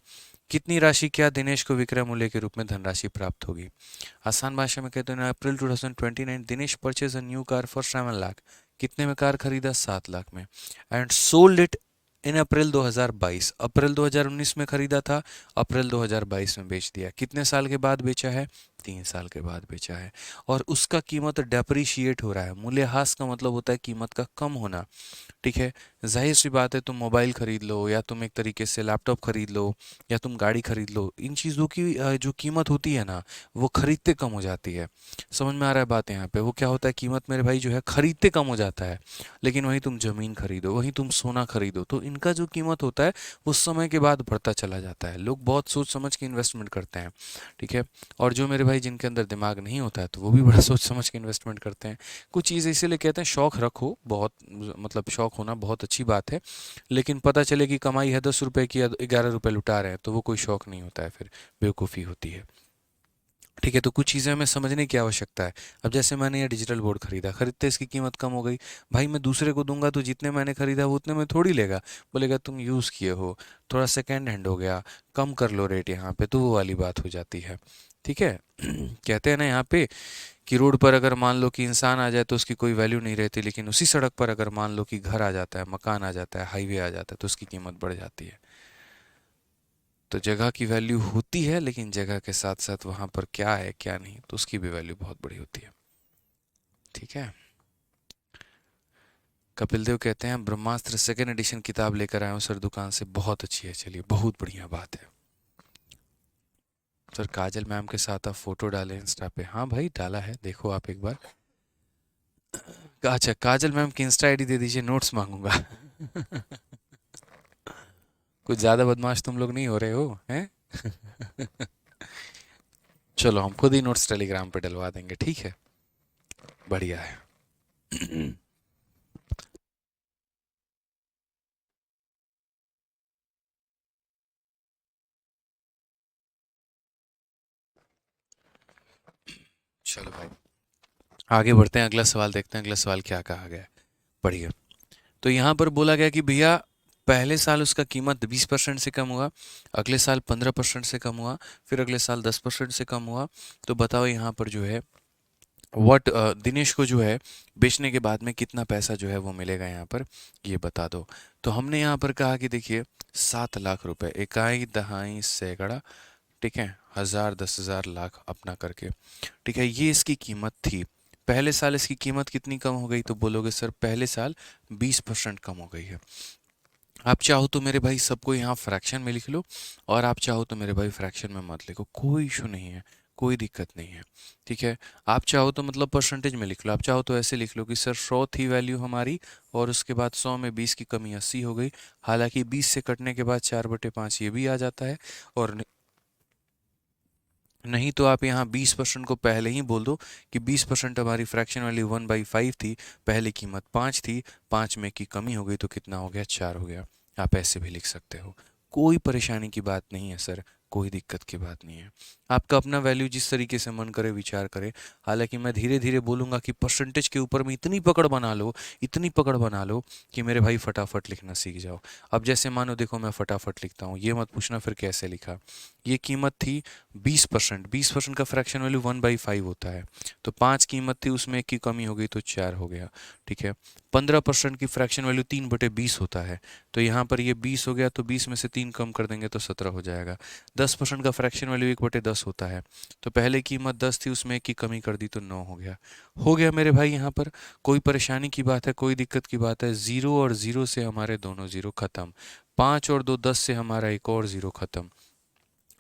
कितनी राशि क्या दिनेश को विक्रय मूल्य के रूप में धनराशि प्राप्त होगी। आसान भाषा में कहते हैं, अप्रैल 2029 Dinesh purchase a new car for 7 lakh. कितने में कार खरीदा, 7 लाख में, एंड सोल्ड इट इन अप्रैल 2022। अप्रैल 2019 में खरीदा था, अप्रैल 2022 में बेच दिया। कितने साल के बाद बेचा है, 3 साल के बाद बेचा है। और उसका कीमत डेप्रिशिएट हो रहा है। मूल्यह्रास का मतलब होता है कीमत का कम होना। ठीक है, जाहिर सी बात है, तुम मोबाइल खरीद लो या तुम एक तरीके से लैपटॉप खरीद लो या तुम गाड़ी खरीद लो, इन चीज़ों की जो कीमत होती है ना, वो खरीदते कम हो जाती है। समझ में आ रहा है बात? यहाँ पे वो क्या होता है, कीमत मेरे भाई जो है खरीदते कम हो जाता है। लेकिन वहीं तुम ज़मीन खरीदो, वहीं तुम सोना खरीदो, तो इनका जो कीमत होता है वो समय के बाद बढ़ता चला जाता है। लोग बहुत सोच समझ के इन्वेस्टमेंट करते हैं। ठीक है, और जो मेरे भाई जिनके अंदर दिमाग नहीं होता है तो वो भी बड़ा सोच समझ के इन्वेस्टमेंट करते हैं। कुछ चीज़ इसीलिए कहते हैं शौक रखो, बहुत मतलब शौक होना बहुत अच्छी बात है, लेकिन पता चले कि कमाई है 10 रुपए की या 11 रुपए लुटा रहे हैं तो वो कोई शौक नहीं होता है, फिर बेवकूफ़ी होती है। ठीक है, तो कुछ चीज़ें हमें समझने की आवश्यकता है। अब जैसे मैंने ये डिजिटल बोर्ड खरीदा, खरीदते इसकी कीमत कम हो गई, भाई मैं दूसरे को दूंगा तो जितने मैंने खरीदा वो उतने में थोड़ी लेगा। बोलेगा तुम यूज़ किए हो, थोड़ा सेकेंड हैंड हो गया, कम कर लो रेट यहाँ पे, तो वो वाली बात हो जाती है। ठीक है कहते हैं ना यहाँ पे कि रोड पर अगर मान लो कि इंसान आ जाए तो उसकी कोई वैल्यू नहीं रहती, लेकिन उसी सड़क पर अगर मान लो कि घर आ जाता है, मकान आ जाता है, हाईवे आ जाता है, तो उसकी कीमत बढ़ जाती है। तो जगह की वैल्यू होती है, लेकिन जगह के साथ साथ वहां पर क्या है क्या नहीं, तो उसकी भी वैल्यू बहुत बड़ी होती है। ठीक है। कपिल देव कहते हैं ब्रह्मास्त्र सेकेंड एडिशन किताब लेकर आया हूँ सर दुकान से, बहुत अच्छी है। चलिए, बहुत बढ़िया बात है सर। काजल मैम के साथ आप फोटो डालें इंस्टा पे। हाँ भाई, डाला है, देखो आप एक बार। अच्छा, काजल मैम की इंस्टा आईडी दे दीजिए, नोट्स मांगूंगा। कुछ ज्यादा बदमाश तुम लोग नहीं हो रहे हो हैं? चलो, हम खुद ही नोट्स टेलीग्राम पे डलवा देंगे, ठीक है। बढ़िया है। चलो भाई, आगे बढ़ते हैं, अगला सवाल देखते हैं, अगला सवाल क्या कहा गया है। पढ़िए। तो यहाँ पर बोला गया कि भैया पहले साल उसका कीमत 20% से कम हुआ, अगले साल 15% से कम हुआ, फिर अगले साल 10% से कम हुआ। तो बताओ यहाँ पर जो है व्हाट, दिनेश को जो है बेचने के बाद में कितना पैसा जो है वो मिलेगा यहाँ पर, ये बता दो। तो हमने यहाँ पर कहा कि देखिए 7 लाख रुपए, इकाई दहाई सैकड़ा, ठीक है, हजार, 10,000, लाख अपना करके, ठीक है, ये इसकी कीमत थी। पहले साल इसकी कीमत कितनी कम हो गई, तो बोलोगे सर पहले साल 20% कम हो गई है। आप चाहो तो मेरे भाई सबको यहाँ फ्रैक्शन में लिख लो, और आप चाहो तो मेरे भाई फ्रैक्शन में मत लिखो, कोई इशू नहीं है, कोई दिक्कत नहीं है। ठीक है। आप चाहो तो मतलब परसेंटेज में लिख लो, आप चाहो तो ऐसे लिख लो कि सर 100 थी वैल्यू हमारी, और उसके बाद 100 में 20 की कमी 80 हो गई। हालांकि 20 से कटने के बाद 4/5 ये भी आ जाता है। और नहीं तो आप यहाँ 20% को पहले ही बोल दो कि 20% हमारी फ्रैक्शन वैल्यू 1/5 थी, पहले कीमत 5 थी, 5 में की कमी हो गई तो कितना हो गया, 4 हो गया। आप ऐसे भी लिख सकते हो, कोई परेशानी की बात नहीं है सर, कोई दिक्कत की बात नहीं है। आपका अपना वैल्यू जिस तरीके से मन करे विचार करे। हालांकि मैं धीरे धीरे बोलूंगा कि परसेंटेज के ऊपर में इतनी पकड़ बना लो, इतनी पकड़ बना लो कि मेरे भाई फटाफट लिखना सीख जाओ। अब जैसे मानो देखो, मैं फटाफट लिखता हूँ, ये मत पूछना फिर कैसे लिखा। ये कीमत थी 20%, 20% का फ्रैक्शन वैल्यू 1/5 होता है। तो 5 कीमत थी, उसमें 1 की कमी हो गई तो 4 हो गया। ठीक है। 15% की फ्रैक्शन वैल्यू 3/20 होता है। तो यहाँ पर ये 20 हो गया, तो 20 में से 3 कम कर देंगे तो 17 हो जाएगा। 10% का फ्रैक्शन वैल्यू 1/10 होता है। तो पहले कीमत 10 थी, उसमें 1 की कमी कर दी तो 9 हो गया। हो गया मेरे भाई, यहाँ पर कोई परेशानी की बात है, कोई दिक्कत की बात है? 0 और 0 से हमारे दोनों 0 खत्म, 5 और 2 10 से हमारा एक और 0 खत्म।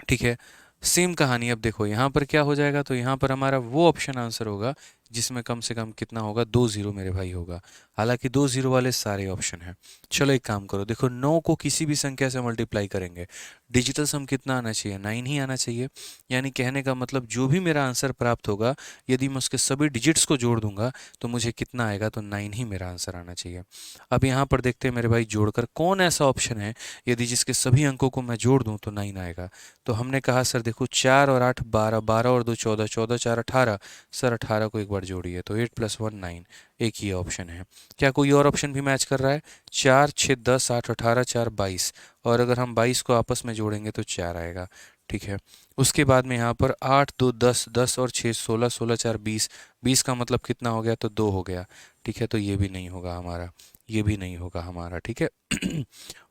ठीक है। सेम कहानी अब देखो यहाँ पर क्या हो जाएगा, तो यहाँ पर हमारा वो ऑप्शन आंसर होगा जिसमें कम से कम कितना होगा, 2 0 मेरे भाई होगा। हालांकि 2 0 वाले सारे ऑप्शन हैं। चलो एक काम करो, देखो 9 को किसी भी संख्या से मल्टीप्लाई करेंगे, डिजिटल सम कितना आना चाहिए, 9 ही आना चाहिए। यानी कहने का मतलब जो भी मेरा आंसर प्राप्त होगा, यदि मैं उसके सभी डिजिट्स को जोड़ दूंगा तो मुझे कितना आएगा, तो 9 ही मेरा आंसर आना चाहिए। अब यहाँ पर देखते हैं मेरे भाई, जोड़कर कौन ऐसा ऑप्शन है यदि जिसके सभी अंकों को मैं जोड़ दूं तो 9 आएगा। तो हमने कहा सर देखो 4 और 8 12, 12 और 2 14, 14 4 18। सर 18 को एक बार जोड़िए तो 8 + 1 9, एक ही ऑप्शन है। क्या कोई और ऑप्शन भी मैच कर रहा है? 4 6 10 8 18, 4 22, और अगर हम 22 को आपस में जोड़ेंगे तो 4 आएगा। ठीक है। उसके बाद में यहाँ पर 8 2 10, 10 और 6 16, 16 4 20, 20 का मतलब कितना हो गया, तो 2 हो गया। ठीक है। तो ये भी नहीं होगा हमारा, ये भी नहीं होगा हमारा। ठीक है।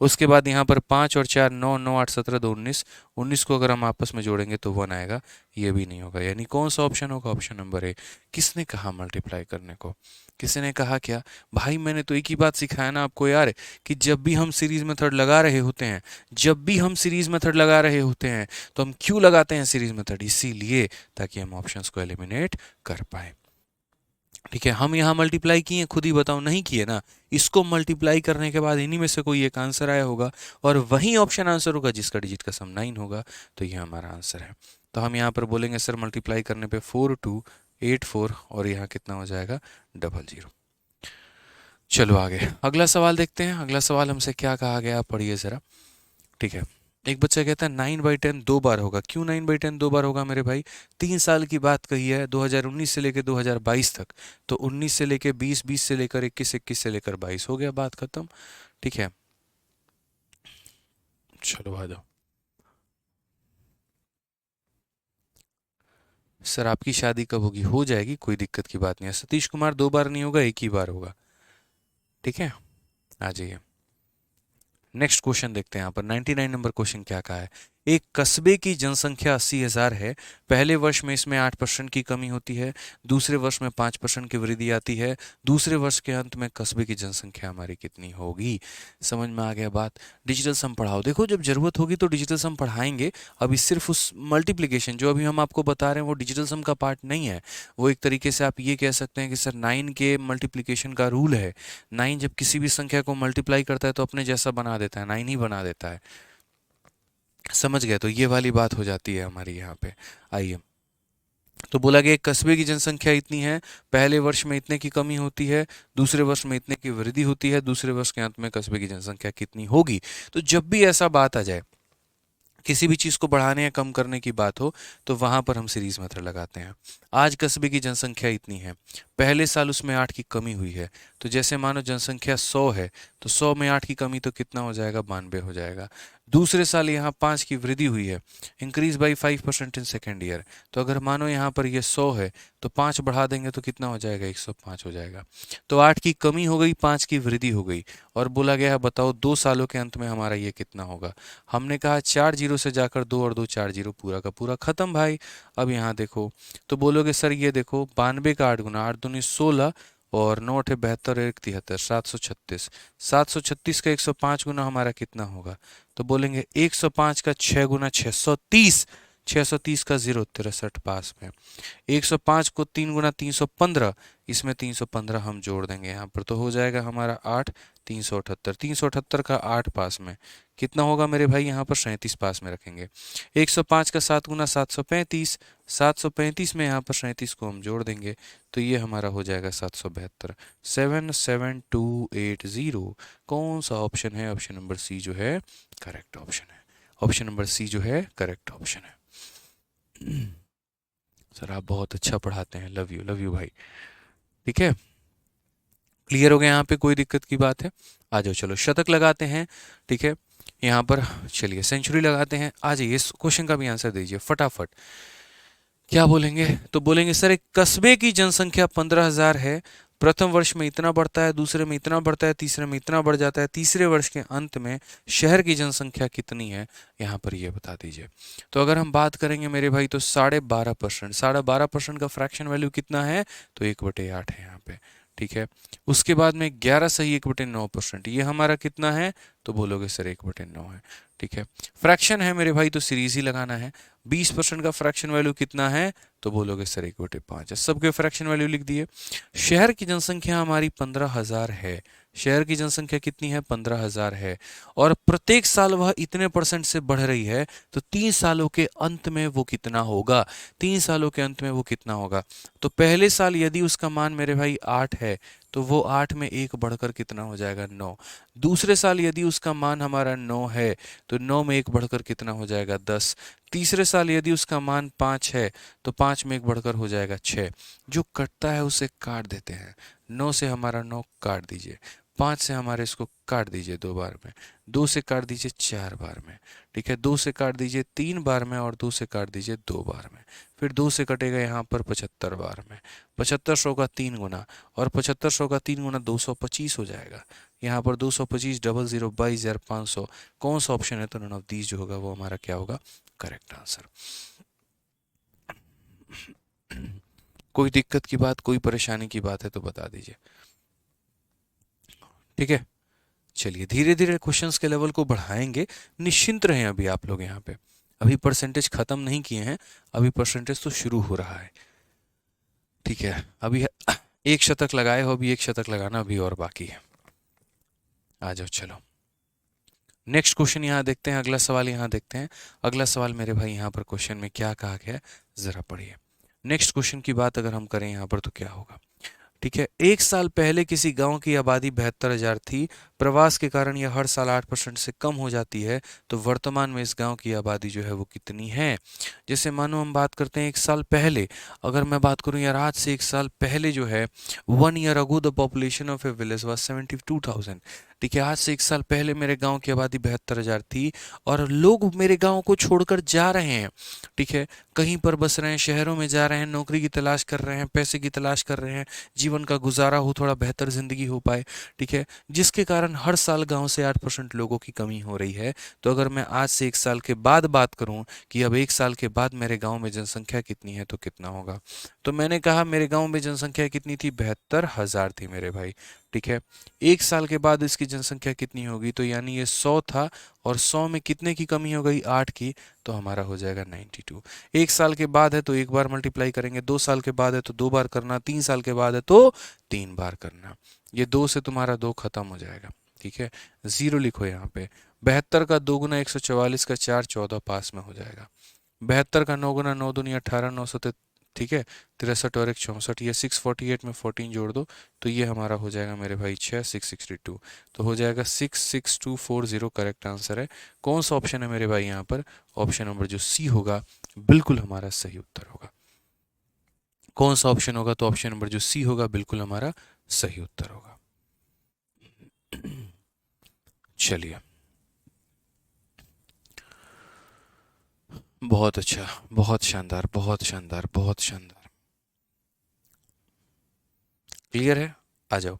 उसके बाद यहाँ पर 5 और 4 9, 9 8 17 2 19, 19 को अगर हम आपस में जोड़ेंगे तो 1 आएगा, ये भी नहीं होगा। यानी कौन सा ऑप्शन होगा, ऑप्शन नंबर ए। किसने कहा मल्टीप्लाई करने को? किसी ने कहा क्या? भाई मैंने तो एक ही बात सिखाया ना आपको यार, कि जब भी हम सीरीज मेथड लगा रहे होते हैं, जब भी हम सीरीज मेथड लगा रहे होते हैं, तो हम क्यों लगाते हैं सीरीज मेथड? इसीलिए ताकि हम ऑप्शंस को एलिमिनेट कर पाए। ठीक है। हम यहाँ मल्टीप्लाई किए, खुद ही बताओ, नहीं किए ना? इसको मल्टीप्लाई करने के बाद इन्हीं में से कोई एक आंसर आया होगा, और वही ऑप्शन आंसर होगा जिसका डिजिट का सम 9 होगा। तो ये हमारा आंसर है। तो हम यहाँ पर बोलेंगे सर मल्टीप्लाई करने पे 4 2 8 4, और यहाँ कितना हो जाएगा, 00। चलो आगे अगला सवाल देखते हैं। अगला सवाल हमसे क्या कहा गया, आप पढ़िए जरा। ठीक है। एक बच्चा कहता है 9/10 दो बार होगा। क्यों 9/10 दो बार होगा मेरे भाई? 3 साल की बात कही है, 2019 से लेकर 2022 तक। तो 19 से लेकर 20, 20 से लेकर 21, 21 से लेकर 22, हो गया, बात खत्म। ठीक है। चलो आ जाओ। सर आपकी शादी कब होगी? हो जाएगी, कोई दिक्कत की बात नहीं है। सतीश कुमार 2 बार नहीं होगा, एक ही बार होगा। ठीक है, आ जाइए। नेक्स्ट क्वेश्चन देखते हैं यहाँ पर 99 नंबर क्वेश्चन क्या कहा है। एक कस्बे की जनसंख्या 80,000 है। पहले वर्ष में इसमें 8% की कमी होती है, दूसरे वर्ष में 5% की वृद्धि आती है, दूसरे वर्ष के अंत में कस्बे की जनसंख्या हमारी कितनी होगी? समझ में आ गया बात? डिजिटल सम पढ़ाओ। देखो जब जरूरत होगी तो डिजिटल सम पढ़ाएंगे। अभी सिर्फ उस मल्टीप्लिकेशन जो अभी हम आपको बता रहे हैं वो डिजिटल सम का पार्ट नहीं है। वो एक तरीके से आप ये कह सकते हैं कि सर 9 के मल्टीप्लिकेशन का रूल है। 9 जब किसी भी संख्या को मल्टीप्लाई करता है तो अपने जैसा बना देता है, 9 ही बना देता है। समझ गए? तो ये वाली बात हो जाती है हमारी यहाँ पे। आइए, तो बोला गया एक कस्बे की जनसंख्या इतनी है, पहले वर्ष में इतने की कमी होती है, दूसरे वर्ष में इतने की वृद्धि होती है, दूसरे वर्ष के अंत में कस्बे की जनसंख्या कितनी होगी। तो जब भी ऐसा बात आ जाए, किसी भी चीज़ को बढ़ाने या कम करने की बात हो, तो वहां पर हम सीरीज मेथड लगाते हैं। आज कस्बे की जनसंख्या इतनी है, पहले साल उसमें 8 की कमी हुई है, तो जैसे मानो जनसंख्या 100 है, तो 100 में 8 की कमी तो कितना हो जाएगा? 92 हो जाएगा। दूसरे साल यहाँ 5 की वृद्धि हुई है, increase by 5% in second year, तो अगर मानो यहाँ पर ये 100 है तो 5 बढ़ा देंगे तो कितना हो जाएगा? 105 हो जाएगा। तो 8 की कमी हो गई, 5 की वृद्धि हो गई, और बोला गया है बताओ 2 सालों के अंत में हमारा ये कितना होगा? हमने कहा 4 जीरो से जाकर 2 और 2 4 जीरो, पूरा का पूरा खत्म भाई। अब यहाँ देखो, तो बोलोगे सर ये देखो 92 का 8 गुना, 8 दूनी 16, और 9 अठे 72, 1 73, 736। 736 का 105 गुना हमारा कितना होगा? तो बोलेंगे 105 का 6 गुना 630, 630 का 063 पास में। 105 को 3 गुना 315, इसमें 315 हम जोड़ देंगे यहाँ पर, तो हो जाएगा हमारा 8, 378। 378 का 8 पास में कितना होगा मेरे भाई? यहाँ पर 37 पास में रखेंगे। 105 का 7 गुना 735, 735 में यहाँ पर 37 को हम जोड़ देंगे, तो ये हमारा हो जाएगा 772, 77280। कौन सा ऑप्शन है? ऑप्शन नंबर सी जो है करेक्ट ऑप्शन है। ऑप्शन नंबर सी जो है करेक्ट ऑप्शन है। सर आप बहुत अच्छा पढ़ाते हैं, लव यू भाई। ठीक है, क्लियर हो गया यहाँ पे? कोई दिक्कत की बात है? आ जाओ, चलो शतक लगाते हैं। ठीक है, यहाँ पर चलिए सेंचुरी लगाते हैं। आ जाइए, इस क्वेश्चन का भी आंसर दीजिए फटाफट। क्या बोलेंगे? तो बोलेंगे सर एक कस्बे की जनसंख्या 15,000 है, प्रथम वर्ष में इतना बढ़ता है, दूसरे में इतना बढ़ता है, तीसरे में इतना बढ़ जाता है, तीसरे वर्ष के अंत में शहर की जनसंख्या कितनी है? यहाँ पर ये बता दीजिए। तो अगर हम बात करेंगे मेरे भाई तो 12.5%, 12.5% का फ्रैक्शन वैल्यू कितना है? तो 1/8 है यहाँ पे। ठीक है, उसके बाद में 11 सही 1/9%, ये हमारा कितना है? तो बोलोगे सर 1/9 है। ठीक है, फ्रैक्शन है मेरे भाई तो सीरीज ही लगाना है। 20% का फ्रैक्शन वैल्यू कितना है? तो बोलोगे सर 1/5 है। सबके फ्रैक्शन वैल्यू लिख दिए। शहर की जनसंख्या हमारी 15,000 है। शहर की जनसंख्या कितनी है? 15,000 है, और प्रत्येक साल वह इतने परसेंट से बढ़ रही है, तो 3 सालों के अंत में वो कितना होगा? 3 सालों के अंत में वो कितना होगा? तो पहले साल यदि उसका मान मेरे भाई 8 है, तो वो 8 में 1 बढ़कर कितना हो जाएगा? 9। दूसरे साल यदि उसका मान हमारा 9 है, तो 9 में 1 बढ़कर कितना हो जाएगा? 10। तीसरे साल यदि उसका मान 5 है, तो 5 में 1 बढ़कर हो जाएगा 6। जो कटता है उसे काट देते हैं। 9 से हमारा 9 काट दीजिए, 5 से हमारे इसको काट दीजिए 2 बार में, 2 से काट दीजिए 4 बार में। ठीक है, 2 से काट दीजिए 3 बार में, और 2 से काट दीजिए 2 बार में। फिर 2 से कटेगा यहाँ पर 75 बार में। 7500 का 3 गुना, और 7500 का 3 गुना 225 हो जाएगा। यहाँ पर 225 00 22,500। कौन सा ऑप्शन है? तो नन ऑफ दीज जो होगा वो हमारा क्या होगा? Correct answer. कोई दिक्कत की बात, कोई परेशानी की बात है तो बता दीजिए। ठीक है, चलिए धीरे धीरे क्वेश्चंस के लेवल को बढ़ाएंगे। निश्चिंत रहें, अभी आप लोग यहाँ पे अभी परसेंटेज खत्म नहीं किए हैं, अभी परसेंटेज तो शुरू हो रहा है। ठीक है, अभी एक शतक लगाए हो, अभी एक शतक लगाना अभी और बाकी है। आ जाओ, चलो नेक्स्ट क्वेश्चन यहाँ देखते हैं, अगला सवाल यहाँ देखते हैं। अगला सवाल मेरे भाई यहाँ पर क्वेश्चन में क्या कहा गया है, जरा पढ़िए। नेक्स्ट क्वेश्चन की बात अगर हम करें यहाँ पर तो क्या होगा? ठीक है, 1 साल पहले किसी गांव की आबादी 72,000 थी, प्रवास के कारण यह हर साल 8% से कम हो जाती है, तो वर्तमान में इस गांव की आबादी जो है वो कितनी है। जैसे मानो हम बात करते हैं एक साल पहले, अगर मैं बात करूं यार आज से एक साल पहले जो है 1 year ago the population of A village was 72,000। ठीक है, आज से एक साल पहले मेरे गांव की आबादी 72,000 थी और लोग मेरे गांव को छोड़कर जा रहे हैं। ठीक है, कहीं पर बस रहे हैं, शहरों में जा रहे हैं, नौकरी की तलाश कर रहे हैं, पैसे की तलाश कर रहे हैं, जीवन का गुजारा हो, थोड़ा बेहतर जिंदगी हो पाए। ठीक है, जिसके कारण हर साल गांव से 8% लोगों की कमी हो रही है। तो अगर मैं आज से एक साल के बाद बात करूं कि अब एक साल के बाद मेरे गांव में जनसंख्या कितनी है तो कितना होगा, तो मैंने कहा मेरे गांव में जनसंख्या कितनी थी, 72,000 थी मेरे भाई। ठीक है, एक साल के बाद इसकी जनसंख्या कितनी होगी, तो यानी ये 100 था और 100 में कितने की कमी हो गई, 8 की, तो हमारा हो जाएगा 92। एक साल के बाद है तो एक बार मल्टीप्लाई करेंगे, 2 साल के बाद है तो 2 बार करना, 3 साल के बाद है तो 3 बार करना। ये 2 से तुम्हारा 2 खत्म हो जाएगा। ठीक है, जीरो लिखो यहाँ पे। 72 का 2 गुना 144 का 4 14 पास में हो जाएगा। 72 का 9 गुना 9 दूनी 18 9 सौ। ठीक है, 63 और 1 64, ये 648 में 14 जोड़ दो तो ये हमारा हो जाएगा मेरे भाई 6 तो हो जाएगा 66240 करेक्ट आंसर है। कौन सा ऑप्शन है मेरे भाई यहाँ पर, ऑप्शन नंबर जो सी होगा बिल्कुल हमारा सही उत्तर होगा। कौन सा ऑप्शन होगा, तो ऑप्शन नंबर जो सी होगा बिल्कुल हमारा सही उत्तर होगा। चलिए, बहुत अच्छा, बहुत शानदार, बहुत शानदार, बहुत शानदार। क्लियर है, आ जाओ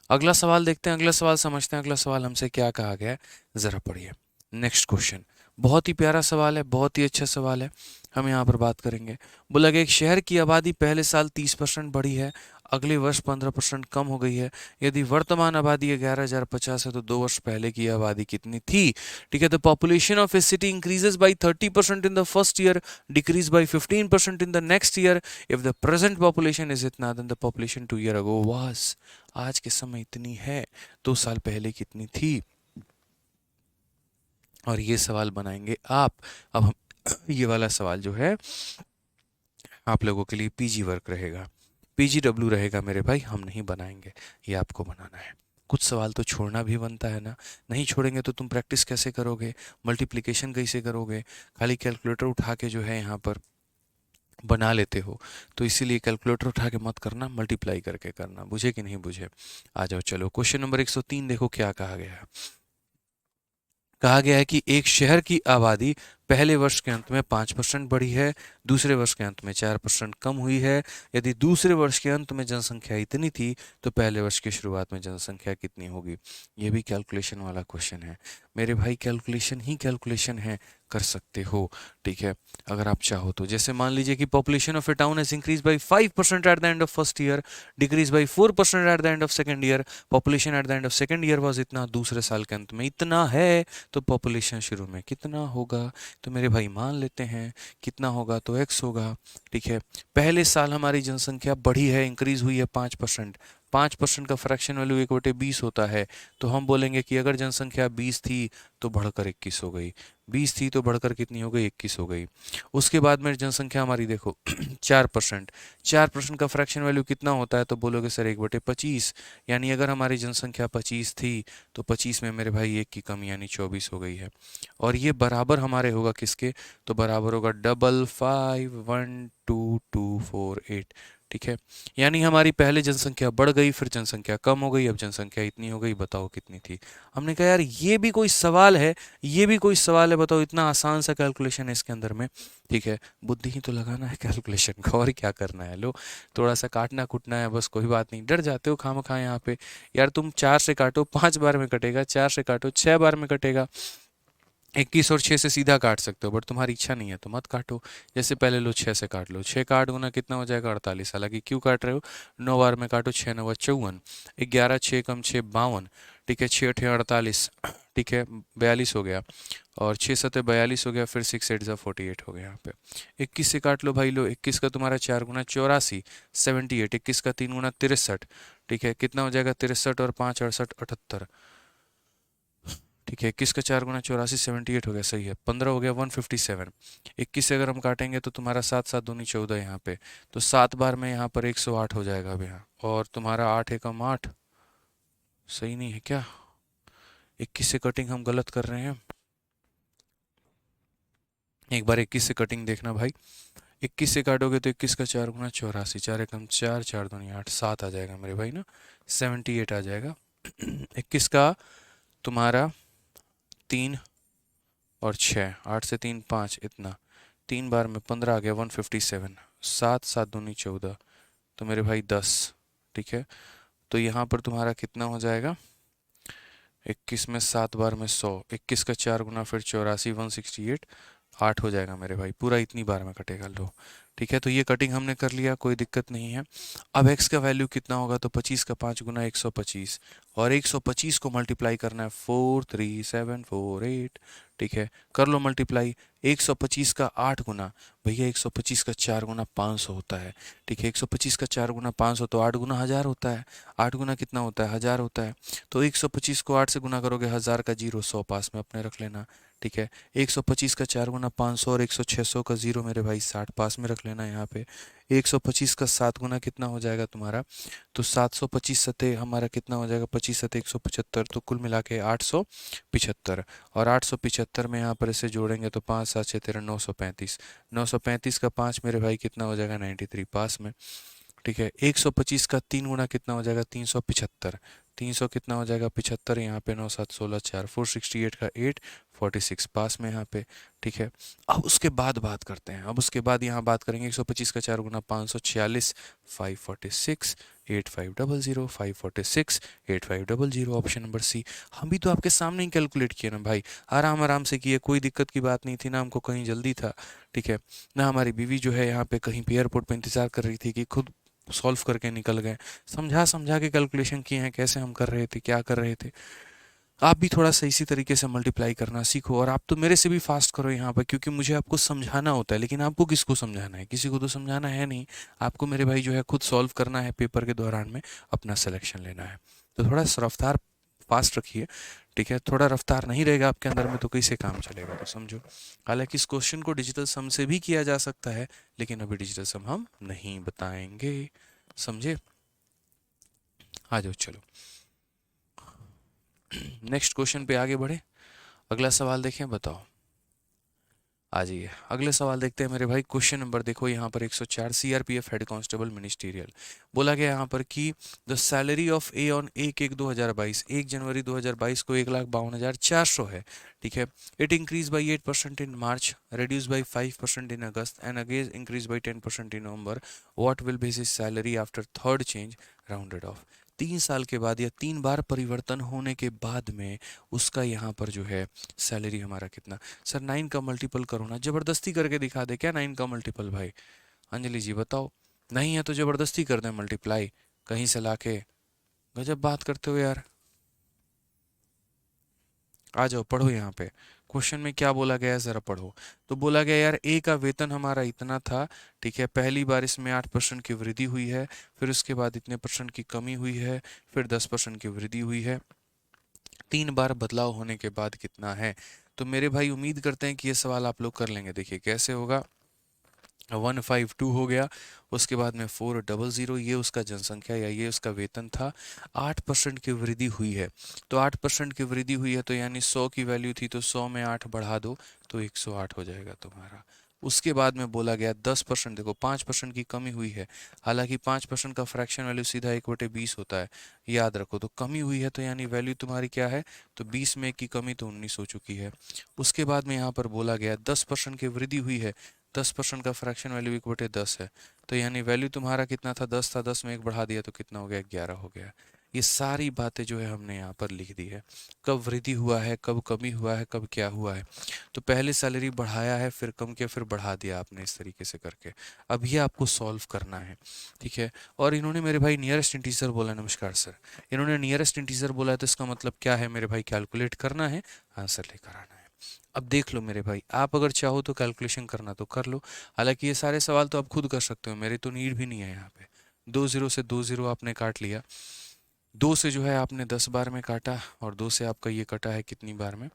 अगला सवाल देखते हैं, अगला सवाल समझते हैं, अगला सवाल हमसे क्या कहा गया है, जरा पढ़िए। नेक्स्ट क्वेश्चन बहुत ही प्यारा सवाल है, बहुत ही अच्छा सवाल है। हम यहाँ पर बात करेंगे, बोला कि एक शहर की आबादी पहले साल 30% बढ़ी है, अगले वर्ष 15% कम हो गई है। यदि वर्तमान आबादी 11,050 है तो 2 वर्ष पहले की आबादी कितनी थी। ठीक है, the population of a city increases by 30% in the first year, decrease by 15% in the next year. If the present population is इतना, then the population 2 year ago was, आज के समय इतनी है, 2 साल पहले कितनी थी। और ये सवाल बनाएंगे आप। अब हम ये वाला सवाल जो है आप लोगों के लिए पीजी वर्क रहेगा, पीजीडब्ल्यू रहेगा मेरे भाई, हम नहीं बनाएंगे, ये आपको बनाना है। कुछ सवाल तो छोड़ना भी बनता है ना, नहीं छोड़ेंगे तो तुम प्रैक्टिस कैसे करोगे, मल्टीप्लिकेशन कैसे करोगे, खाली कैलकुलेटर उठा के जो है यहाँ पर बना लेते हो। तो इसीलिए कैलकुलेटर उठा के मत करना, मल्टीप्लाई करके करना, बुझे कि नहीं बुझे। आ जाओ चलो, क्वेश्चन नंबर 103 देखो क्या कहा गया है। कहा गया है कि एक शहर की आबादी पहले वर्ष के अंत में 5% बढ़ी है, दूसरे वर्ष के अंत में 4% कम हुई है। यदि दूसरे वर्ष के अंत में जनसंख्या इतनी थी तो पहले वर्ष की शुरुआत में जनसंख्या कितनी होगी। ये भी कैलकुलेशन वाला क्वेश्चन है मेरे भाई, कैलकुलेशन ही कैलकुलेशन है, कर सकते हो। ठीक है, अगर आप चाहो तो, जैसे मान लीजिए कि population of A town has increase by 5% at the end of first year, decrease by 4% at the end of second year, population at the end of second year was इतना, दूसरे साल के अंत में इतना है, तो पॉपुलेशन शुरू में कितना होगा। तो मेरे भाई मान लेते हैं कितना होगा, तो x होगा। ठीक है, पहले साल हमारी जनसंख्या बढ़ी है, इंक्रीज हुई है 5%, 5% का फ्रैक्शन वैल्यू 1/20 होता है। तो हम बोलेंगे कि अगर जनसंख्या 20 थी तो बढ़कर 21 हो गई, 20 थी तो बढ़कर कितनी हो गई, 21 हो गई। उसके बाद में जनसंख्या हमारी देखो 4%, 4% का फ्रैक्शन वैल्यू कितना होता है, तो बोलोगे सर 1/25, यानी अगर हमारी जनसंख्या 25 थी तो 25 में मेरे भाई 1 की कमी यानी 24 हो गई है। और ये बराबर हमारे होगा किसके, तो बराबर होगा 551224 8। ठीक है, यानी हमारी पहले जनसंख्या बढ़ गई, फिर जनसंख्या कम हो गई, अब जनसंख्या इतनी हो गई, बताओ कितनी थी। हमने कहा यार ये भी कोई सवाल है, ये भी कोई सवाल है, बताओ, इतना आसान सा कैलकुलेशन है इसके अंदर में। ठीक है, बुद्धि ही तो लगाना है कैलकुलेशन को, और क्या करना है, लो थोड़ा सा काटना कुटना है बस, कोई बात नहीं, डर जाते हो खामखा यहाँ पे। यार तुम 4 से काटो 5 बार में कटेगा, 4 से काटो 6 बार में कटेगा, 21 और 6 से सीधा काट सकते हो, बट तुम्हारी इच्छा नहीं है तो मत काटो। जैसे पहले लो 6 से काट लो, 6 काट गुना कितना हो जाएगा 48, हालांकि क्यों काट रहे हो, 9 बार में काटो, 6 9 54, 11 6 कम 6 52। ठीक है, 6 8 48, ठीक है 42 हो गया, और 6 7 42 हो गया, फिर 6 8 48 हो गया। यहाँ पे 21 से काट लो भाई, लो 21 का तुम्हारा 4 गुना 84 78, 21 का 3 गुना 63। ठीक है, कितना हो जाएगा 63 और 5 68 78। ठीक है, 21 का 4 गुना 84 78 हो गया, सही है, 15 हो गया 157। 21 से अगर हम काटेंगे तो तुम्हारा 7 7 दूनी 14 यहाँ पे, तो 7 बार में यहाँ पर 108 हो जाएगा अब यहाँ, और तुम्हारा 8 एकम 8, सही नहीं है क्या, 21 से कटिंग हम गलत कर रहे हैं। एक बार 21 से कटिंग देखना भाई। 21 से काटोगे तो 21 का 4 गुना 84, 4 एकम 4, 4 दूनी 8, 7 आ जाएगा मेरे भाई ना, 78 आ जाएगा। 21 का तुम्हारा 3 और 6, 8 से 3 5, इतना 3 बार में 15 आ गया, 157। 7 7 दूनी 14, तो मेरे भाई 10। ठीक है, तो यहाँ पर तुम्हारा कितना हो जाएगा, 21 में 7 बार में 100, 21 का 4 गुना फिर 84, 168, 8 हो जाएगा मेरे भाई, पूरा इतनी बार में कटेगा लो। ठीक है, तो ये कटिंग हमने कर लिया, कोई दिक्कत नहीं है। अब x का वैल्यू कितना होगा, तो 25 का 5 गुना 125, और 125 को मल्टीप्लाई करना है 43748। ठीक है, कर लो मल्टीप्लाई। 125 का 8 गुना, भैया 125 का 4 गुना 500 होता है। ठीक है, 125 का 4 गुना 500 तो 8 गुना 1000 होता है। 8 गुना कितना होता है, 1000 होता है। तो 125 को 8 से गुना करोगे, 1000 का 0 100 पास में अपने रख लेना। ठीक है, 125 का 4 गुना 500 और 600 का 0 मेरे भाई 60 पास में रख लेना यहाँ पे। 125 का 7 गुना कितना हो जाएगा तुम्हारा, तो 725 सते हमारा कितना हो जाएगा, 25 सते 175, तो कुल मिला के 875। और 875 में यहाँ पर इसे जोड़ेंगे तो 5 7 6 13 935। 935 का 5 मेरे भाई कितना हो जाएगा, 93 पास में। ठीक है, 125 का 3 गुना कितना हो जाएगा, 375। 300 कितना हो जाएगा, 75, यहाँ पे 9 7 16 4, 468 का 8, 46 पास में यहाँ पे। ठीक है, अब उसके बाद बात करते हैं। अब उसके बाद यहाँ बात करेंगे, 125 का 4 गुना 546, 546, 8500, 546, 8500, ऑप्शन नंबर सी। हम भी तो आपके सामने ही कैलकुलेट किए ना भाई, आराम आराम से किए, कोई दिक्कत की बात नहीं थी ना, हमको कहीं जल्दी था। ठीक है ना, हमारी बीवी जो है यहाँ पे कहीं पे एयरपोर्ट पे इंतजार कर रही थी कि खुद सॉल्व करके निकल गए। समझा समझा के कैलकुलेशन किए हैं, कैसे हम कर रहे थे, क्या कर रहे थे। आप भी थोड़ा सा इसी तरीके से मल्टीप्लाई करना सीखो, और आप तो मेरे से भी फास्ट करो यहाँ पर, क्योंकि मुझे आपको समझाना होता है, लेकिन आपको किसको समझाना है, किसी को तो समझाना है नहीं। आपको मेरे भाई जो है खुद सॉल्व करना है, पेपर के दौरान में अपना सिलेक्शन लेना है। तो थोड़ा सा रफ्तार फास्ट रखिए। ठीक है, थोड़ा रफ्तार नहीं रहेगा आपके अंदर में तो कैसे काम चलेगा, तो समझो। हालांकि इस क्वेश्चन को डिजिटल सम से भी किया जा सकता है, लेकिन अभी डिजिटल सम हम नहीं बताएंगे, समझे। आ जाओ चलो, नेक्स्ट क्वेश्चन पे आगे बढ़े। अगला सवाल देखें, बताओ। आ जाइए, अगले सवाल देखते हैं मेरे भाई। क्वेश्चन नंबर देखो यहाँ पर 104, सीआरपीएफ हेड कांस्टेबल मिनिस्टीरियल। बोला गया यहाँ पर कि the salary of A on 1/1/2022, 1 जनवरी 2022 को 1,52,400 है। ठीक है, it increase by 8% in March, reduce by 5% in August, and again increase by 10% in November. What will be his salary after third change rounded off. 3 साल के बाद या 3 बार परिवर्तन होने के बाद में उसका यहाँ पर जो है सैलरी हमारा कितना। सर 9 का मल्टीपल करो ना, जबरदस्ती करके दिखा दे क्या 9 का मल्टीपल भाई। अंजलि जी बताओ, नहीं है तो जबरदस्ती कर दें मल्टीप्लाई कहीं से लाके। गजब बात करते हो यार। आ जाओ पढ़ो यहाँ पे, क्वेश्चन में क्या बोला गया है जरा पढ़ो। तो बोला गया यार ए का वेतन हमारा इतना था। ठीक है, पहली बार इसमें 8% की वृद्धि हुई है, फिर उसके बाद इतने परसेंट की कमी हुई है, फिर 10% की वृद्धि हुई है। 3 बार बदलाव होने के बाद कितना है। तो मेरे भाई उम्मीद करते हैं कि ये सवाल आप लोग कर लेंगे। देखिए कैसे होगा, 152 हो गया, उसके बाद में 400, ये उसका जनसंख्या या ये उसका वेतन था। 8% की वृद्धि हुई है, तो 8% की वृद्धि हुई है तो यानी 100 की वैल्यू थी, तो 100 में 8 बढ़ा दो तो 108 हो जाएगा तुम्हारा। उसके बाद में बोला गया 10%, देखो 5% की कमी हुई है। हालांकि 5% का फ्रैक्शन वैल्यू सीधा 1/20 होता है, याद रखो। तो कमी हुई है तो यानी वैल्यू तुम्हारी क्या है, तो 20 में 1 की कमी तो 19 हो चुकी है। उसके बाद में यहाँ पर बोला गया 10% की वृद्धि हुई है, 10% का फ्रैक्शन वैल्यू 1/10 है, तो यानी वैल्यू तुम्हारा कितना था, 10 था, 10 में 1 बढ़ा दिया तो कितना हो गया, 11 हो गया। ये सारी बातें जो है हमने यहाँ पर लिख दी है, कब वृद्धि हुआ है, कब कमी हुआ है, कब क्या हुआ है। तो पहले सैलरी बढ़ाया है, फिर कम किया, फिर बढ़ा दिया आपने, इस तरीके से करके अब ये आपको सॉल्व करना है। ठीक है, और इन्होंने मेरे भाई नियरेस्ट इंटीजर बोला, नमस्कार सर, इन्होंने नियरेस्ट इंटीजर बोला है, तो इसका मतलब क्या है मेरे भाई, कैलकुलेट करना है, आंसर लेकर आना है। अब देख लो मेरे भाई, आप अगर चाहो तो कैलकुलेशन करना तो कर लो। हालांकि ये सारे सवाल तो आप खुद कर सकते हो, मेरी तो नीड भी नहीं है यहाँ पे। 2 0 से 2 0 आपने काट लिया, 2 से जो है आपने 10 बार में काटा, और 2 से आपका ये कटा है कितनी बार में,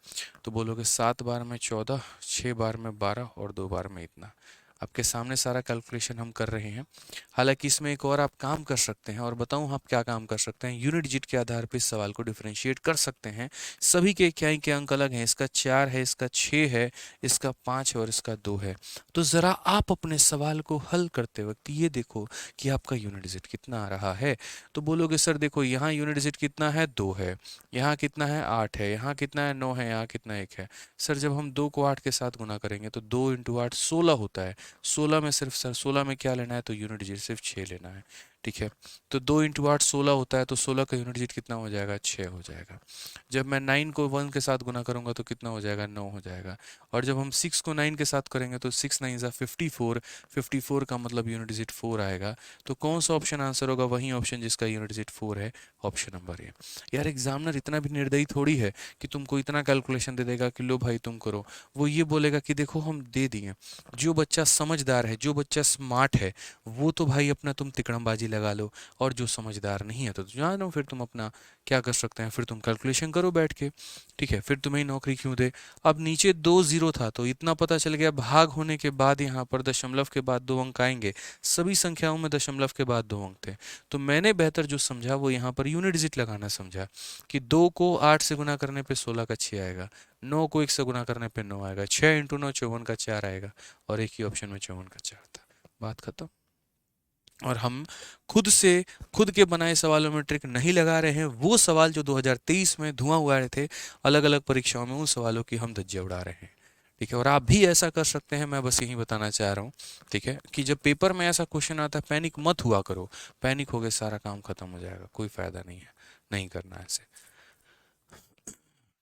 तो बोलोगे 7 बार में 14, 6 बार में 12 और 2 बार में इतना। आपके सामने सारा कैलकुलेशन हम कर रहे हैं। हालांकि इसमें एक और आप काम कर सकते हैं, और बताऊं आप क्या काम कर सकते हैं। यूनिट डिजिट के आधार पर इस सवाल को डिफरेंशिएट कर सकते हैं। सभी के इकाई के अंक अलग हैं, इसका 4 है, इसका 6 है, इसका 5 है और इसका 2 है। तो ज़रा आप अपने सवाल को हल करते वक्त ये देखो कि आपका यूनिट डिजिट कितना आ रहा है। तो बोलोगे सर देखो यहाँ यूनिट डिजिट कितना है, 2 है, यहाँ कितना है, 8 है, यहाँ कितना है, 9 है, यहाँ कितना 1 है। सर जब हम 2 को 8 के साथ गुना करेंगे तो 2 इंटू 8 16 होता है। 16 में सिर्फ सर 16 में क्या लेना है, तो यूनिट डिजिट सिर्फ 6 लेना है। ठीक है, तो 2 इंटू 8 16 होता है, तो 16 का यूनिट डिजिट कितना हो जाएगा, 6 हो जाएगा। जब मैं 9 को 1 के साथ गुना करूंगा तो कितना हो जाएगा, 9 हो जाएगा। और जब हम 6 को 9 के साथ करेंगे तो 6 9 ज़ा 54, 54 का मतलब यूनिट डिजिट 4 आएगा। तो कौन सा ऑप्शन आंसर होगा, वही ऑप्शन जिसका यूनिट डिजिट 4 है, ऑप्शन नंबर ए। यार एग्जामिनर इतना भी निर्दयी थोड़ी है कि तुमको इतना कैलकुलेशन दे देगा कि लो भाई तुम करो। वो ये बोलेगा कि देखो हम दे दिए, जो बच्चा समझदार है, जो बच्चा स्मार्ट है, वो तो भाई अपना तुम तिकड़मबाजी लगा लो, और जो समझदार नहीं है तो जानो फिर तुम अपना क्या कर सकते हैं, फिर तुम कैलकुलेशन करो बैठ के। ठीक है, फिर तुम्हें नौकरी क्यों दे। अब नीचे 2 जीरो था तो इतना पता चल गया, भाग होने के बाद यहाँ पर दशमलव के बाद 2 अंक आएंगे। सभी संख्याओं में दशमलव के बाद 2 अंक थे। तो मैंने बेहतर जो समझा वो यहाँ पर यूनिट डिजिट लगाना समझा, कि 2 को 8 से गुना करने पे 16 का 6 आएगा, 9 को 1 से गुना करने पे 9 आएगा, 6 इंटू 9 54 का 4 आएगा, और एक ही ऑप्शन में 54 का 4 था। बात खत्म। और हम खुद से खुद के बनाए सवालों में ट्रिक नहीं लगा रहे हैं। वो सवाल जो 2023 में धुआं उड़ा रहे थे अलग अलग परीक्षाओं में, उन सवालों की हम धज्जियां उड़ा रहे हैं। ठीक है, और आप भी ऐसा कर सकते हैं, मैं बस यही बताना चाह रहा हूँ। ठीक है, कि जब पेपर में ऐसा क्वेश्चन आता है पैनिक मत हुआ करो। पैनिक हो गए सारा काम खत्म हो जाएगा, कोई फायदा नहीं है, नहीं करना ऐसे।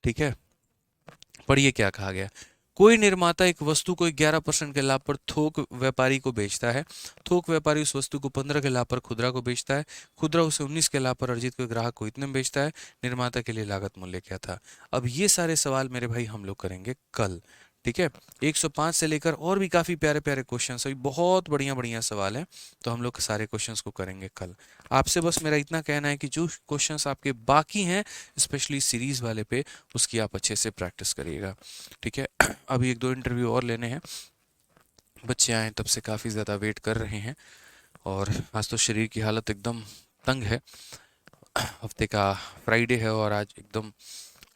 ठीक है, पढ़िए क्या कहा गया। कोई निर्माता एक वस्तु को 11% के लाभ पर थोक व्यापारी को बेचता है। थोक व्यापारी उस वस्तु को 15 के लाभ पर खुदरा को बेचता है। खुदरा उसे 19 के लाभ पर अर्जित को ग्राहक को इतने में बेचता है। निर्माता के लिए लागत मूल्य क्या था। अब ये सारे सवाल मेरे भाई हम लोग करेंगे कल। ठीक है, 105 से लेकर और भी काफ़ी प्यारे प्यारे क्वेश्चन, अभी बहुत बढ़िया बढ़िया सवाल हैं, तो हम लोग सारे क्वेश्चंस को करेंगे कल। आपसे बस मेरा इतना कहना है कि जो क्वेश्चंस आपके बाकी हैं स्पेशली सीरीज वाले पे, उसकी आप अच्छे से प्रैक्टिस करिएगा। ठीक है, अभी एक दो इंटरव्यू और लेने हैं, बच्चे आए तब से काफ़ी ज़्यादा वेट कर रहे हैं, और आज तो शरीर की हालत एकदम तंग है। हफ्ते का फ्राइडे है और आज एकदम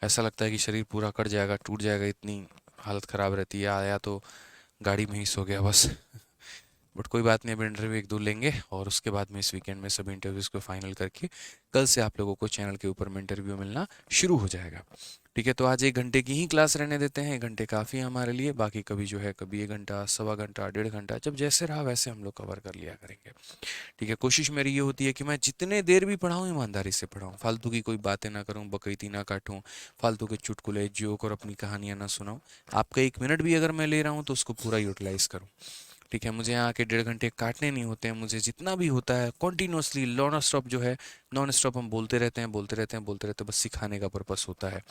ऐसा लगता है कि शरीर पूरा कट जाएगा, टूट जाएगा, इतनी हालत ख़राब रहती है। आया तो गाड़ी में ही सो गया बस। बट कोई बात नहीं, अब इंटरव्यू एक दो लेंगे और उसके बाद में इस वीकेंड में सभी इंटरव्यूज़ को फाइनल करके कल से आप लोगों को चैनल के ऊपर में इंटरव्यू मिलना शुरू हो जाएगा। ठीक है, तो आज 1 घंटे की ही क्लास रहने देते हैं, 1 घंटे काफ़ी है हमारे लिए। बाकी कभी जो है कभी 1 घंटा, सवा घंटा, 1.5 घंटा, जब जैसे रहा वैसे हम लोग कवर कर लिया करेंगे। ठीक है, कोशिश मेरी ये होती है कि मैं जितने देर भी पढ़ाऊँ ईमानदारी से पढ़ाऊँ, फालतू की कोई बातें ना करूँ, बकैती ना काटूँ, फालतू के चुटकुले जोक और अपनी कहानियाँ ना सुनाऊँ। आपका 1 मिनट भी अगर मैं ले रहा हूँ तो उसको पूरा यूटिलाइज़ करूँ। ठीक है, मुझे यहाँ के 1.5 घंटे काटने नहीं होते हैं, मुझे जितना भी होता है कॉन्टीन्यूसली नॉन स्टॉप जो है, नॉन स्टॉप हम बोलते रहते हैं, बोलते रहते हैं, बोलते रहते हैं, बस सिखाने का पर्पस होता है।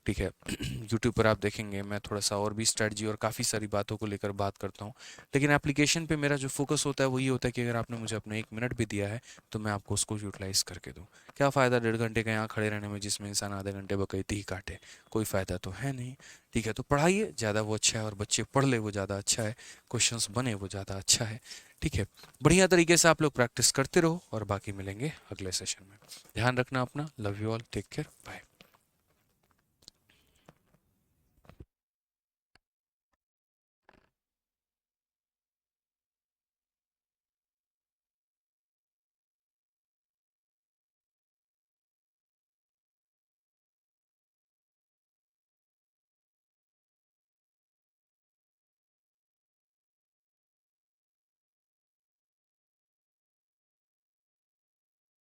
ठीक है, यूट्यूब पर आप देखेंगे मैं थोड़ा सा और भी स्ट्रेटजी और काफ़ी सारी बातों को लेकर बात करता हूँ, लेकिन एप्लीकेशन पे मेरा जो फोकस होता है वो ये होता है कि अगर आपने मुझे अपना 1 मिनट भी दिया है तो मैं आपको उसको यूटिलाइज करके दूँ। क्या फ़ायदा 1.5 घंटे का यहाँ खड़े रहने में जिसमें इंसान आधे घंटे बकैती ही काटे, कोई फ़ायदा तो है नहीं। ठीक है, तो पढ़ाइए ज़्यादा वो अच्छा है, और बच्चे पढ़ ले वो ज़्यादा अच्छा है, क्वेश्चंस बने वो ज़्यादा अच्छा है। ठीक है, बढ़िया तरीके से आप लोग प्रैक्टिस करते रहो, और बाकी मिलेंगे अगले सेशन में। ध्यान रखना अपना, love you all, take care, bye.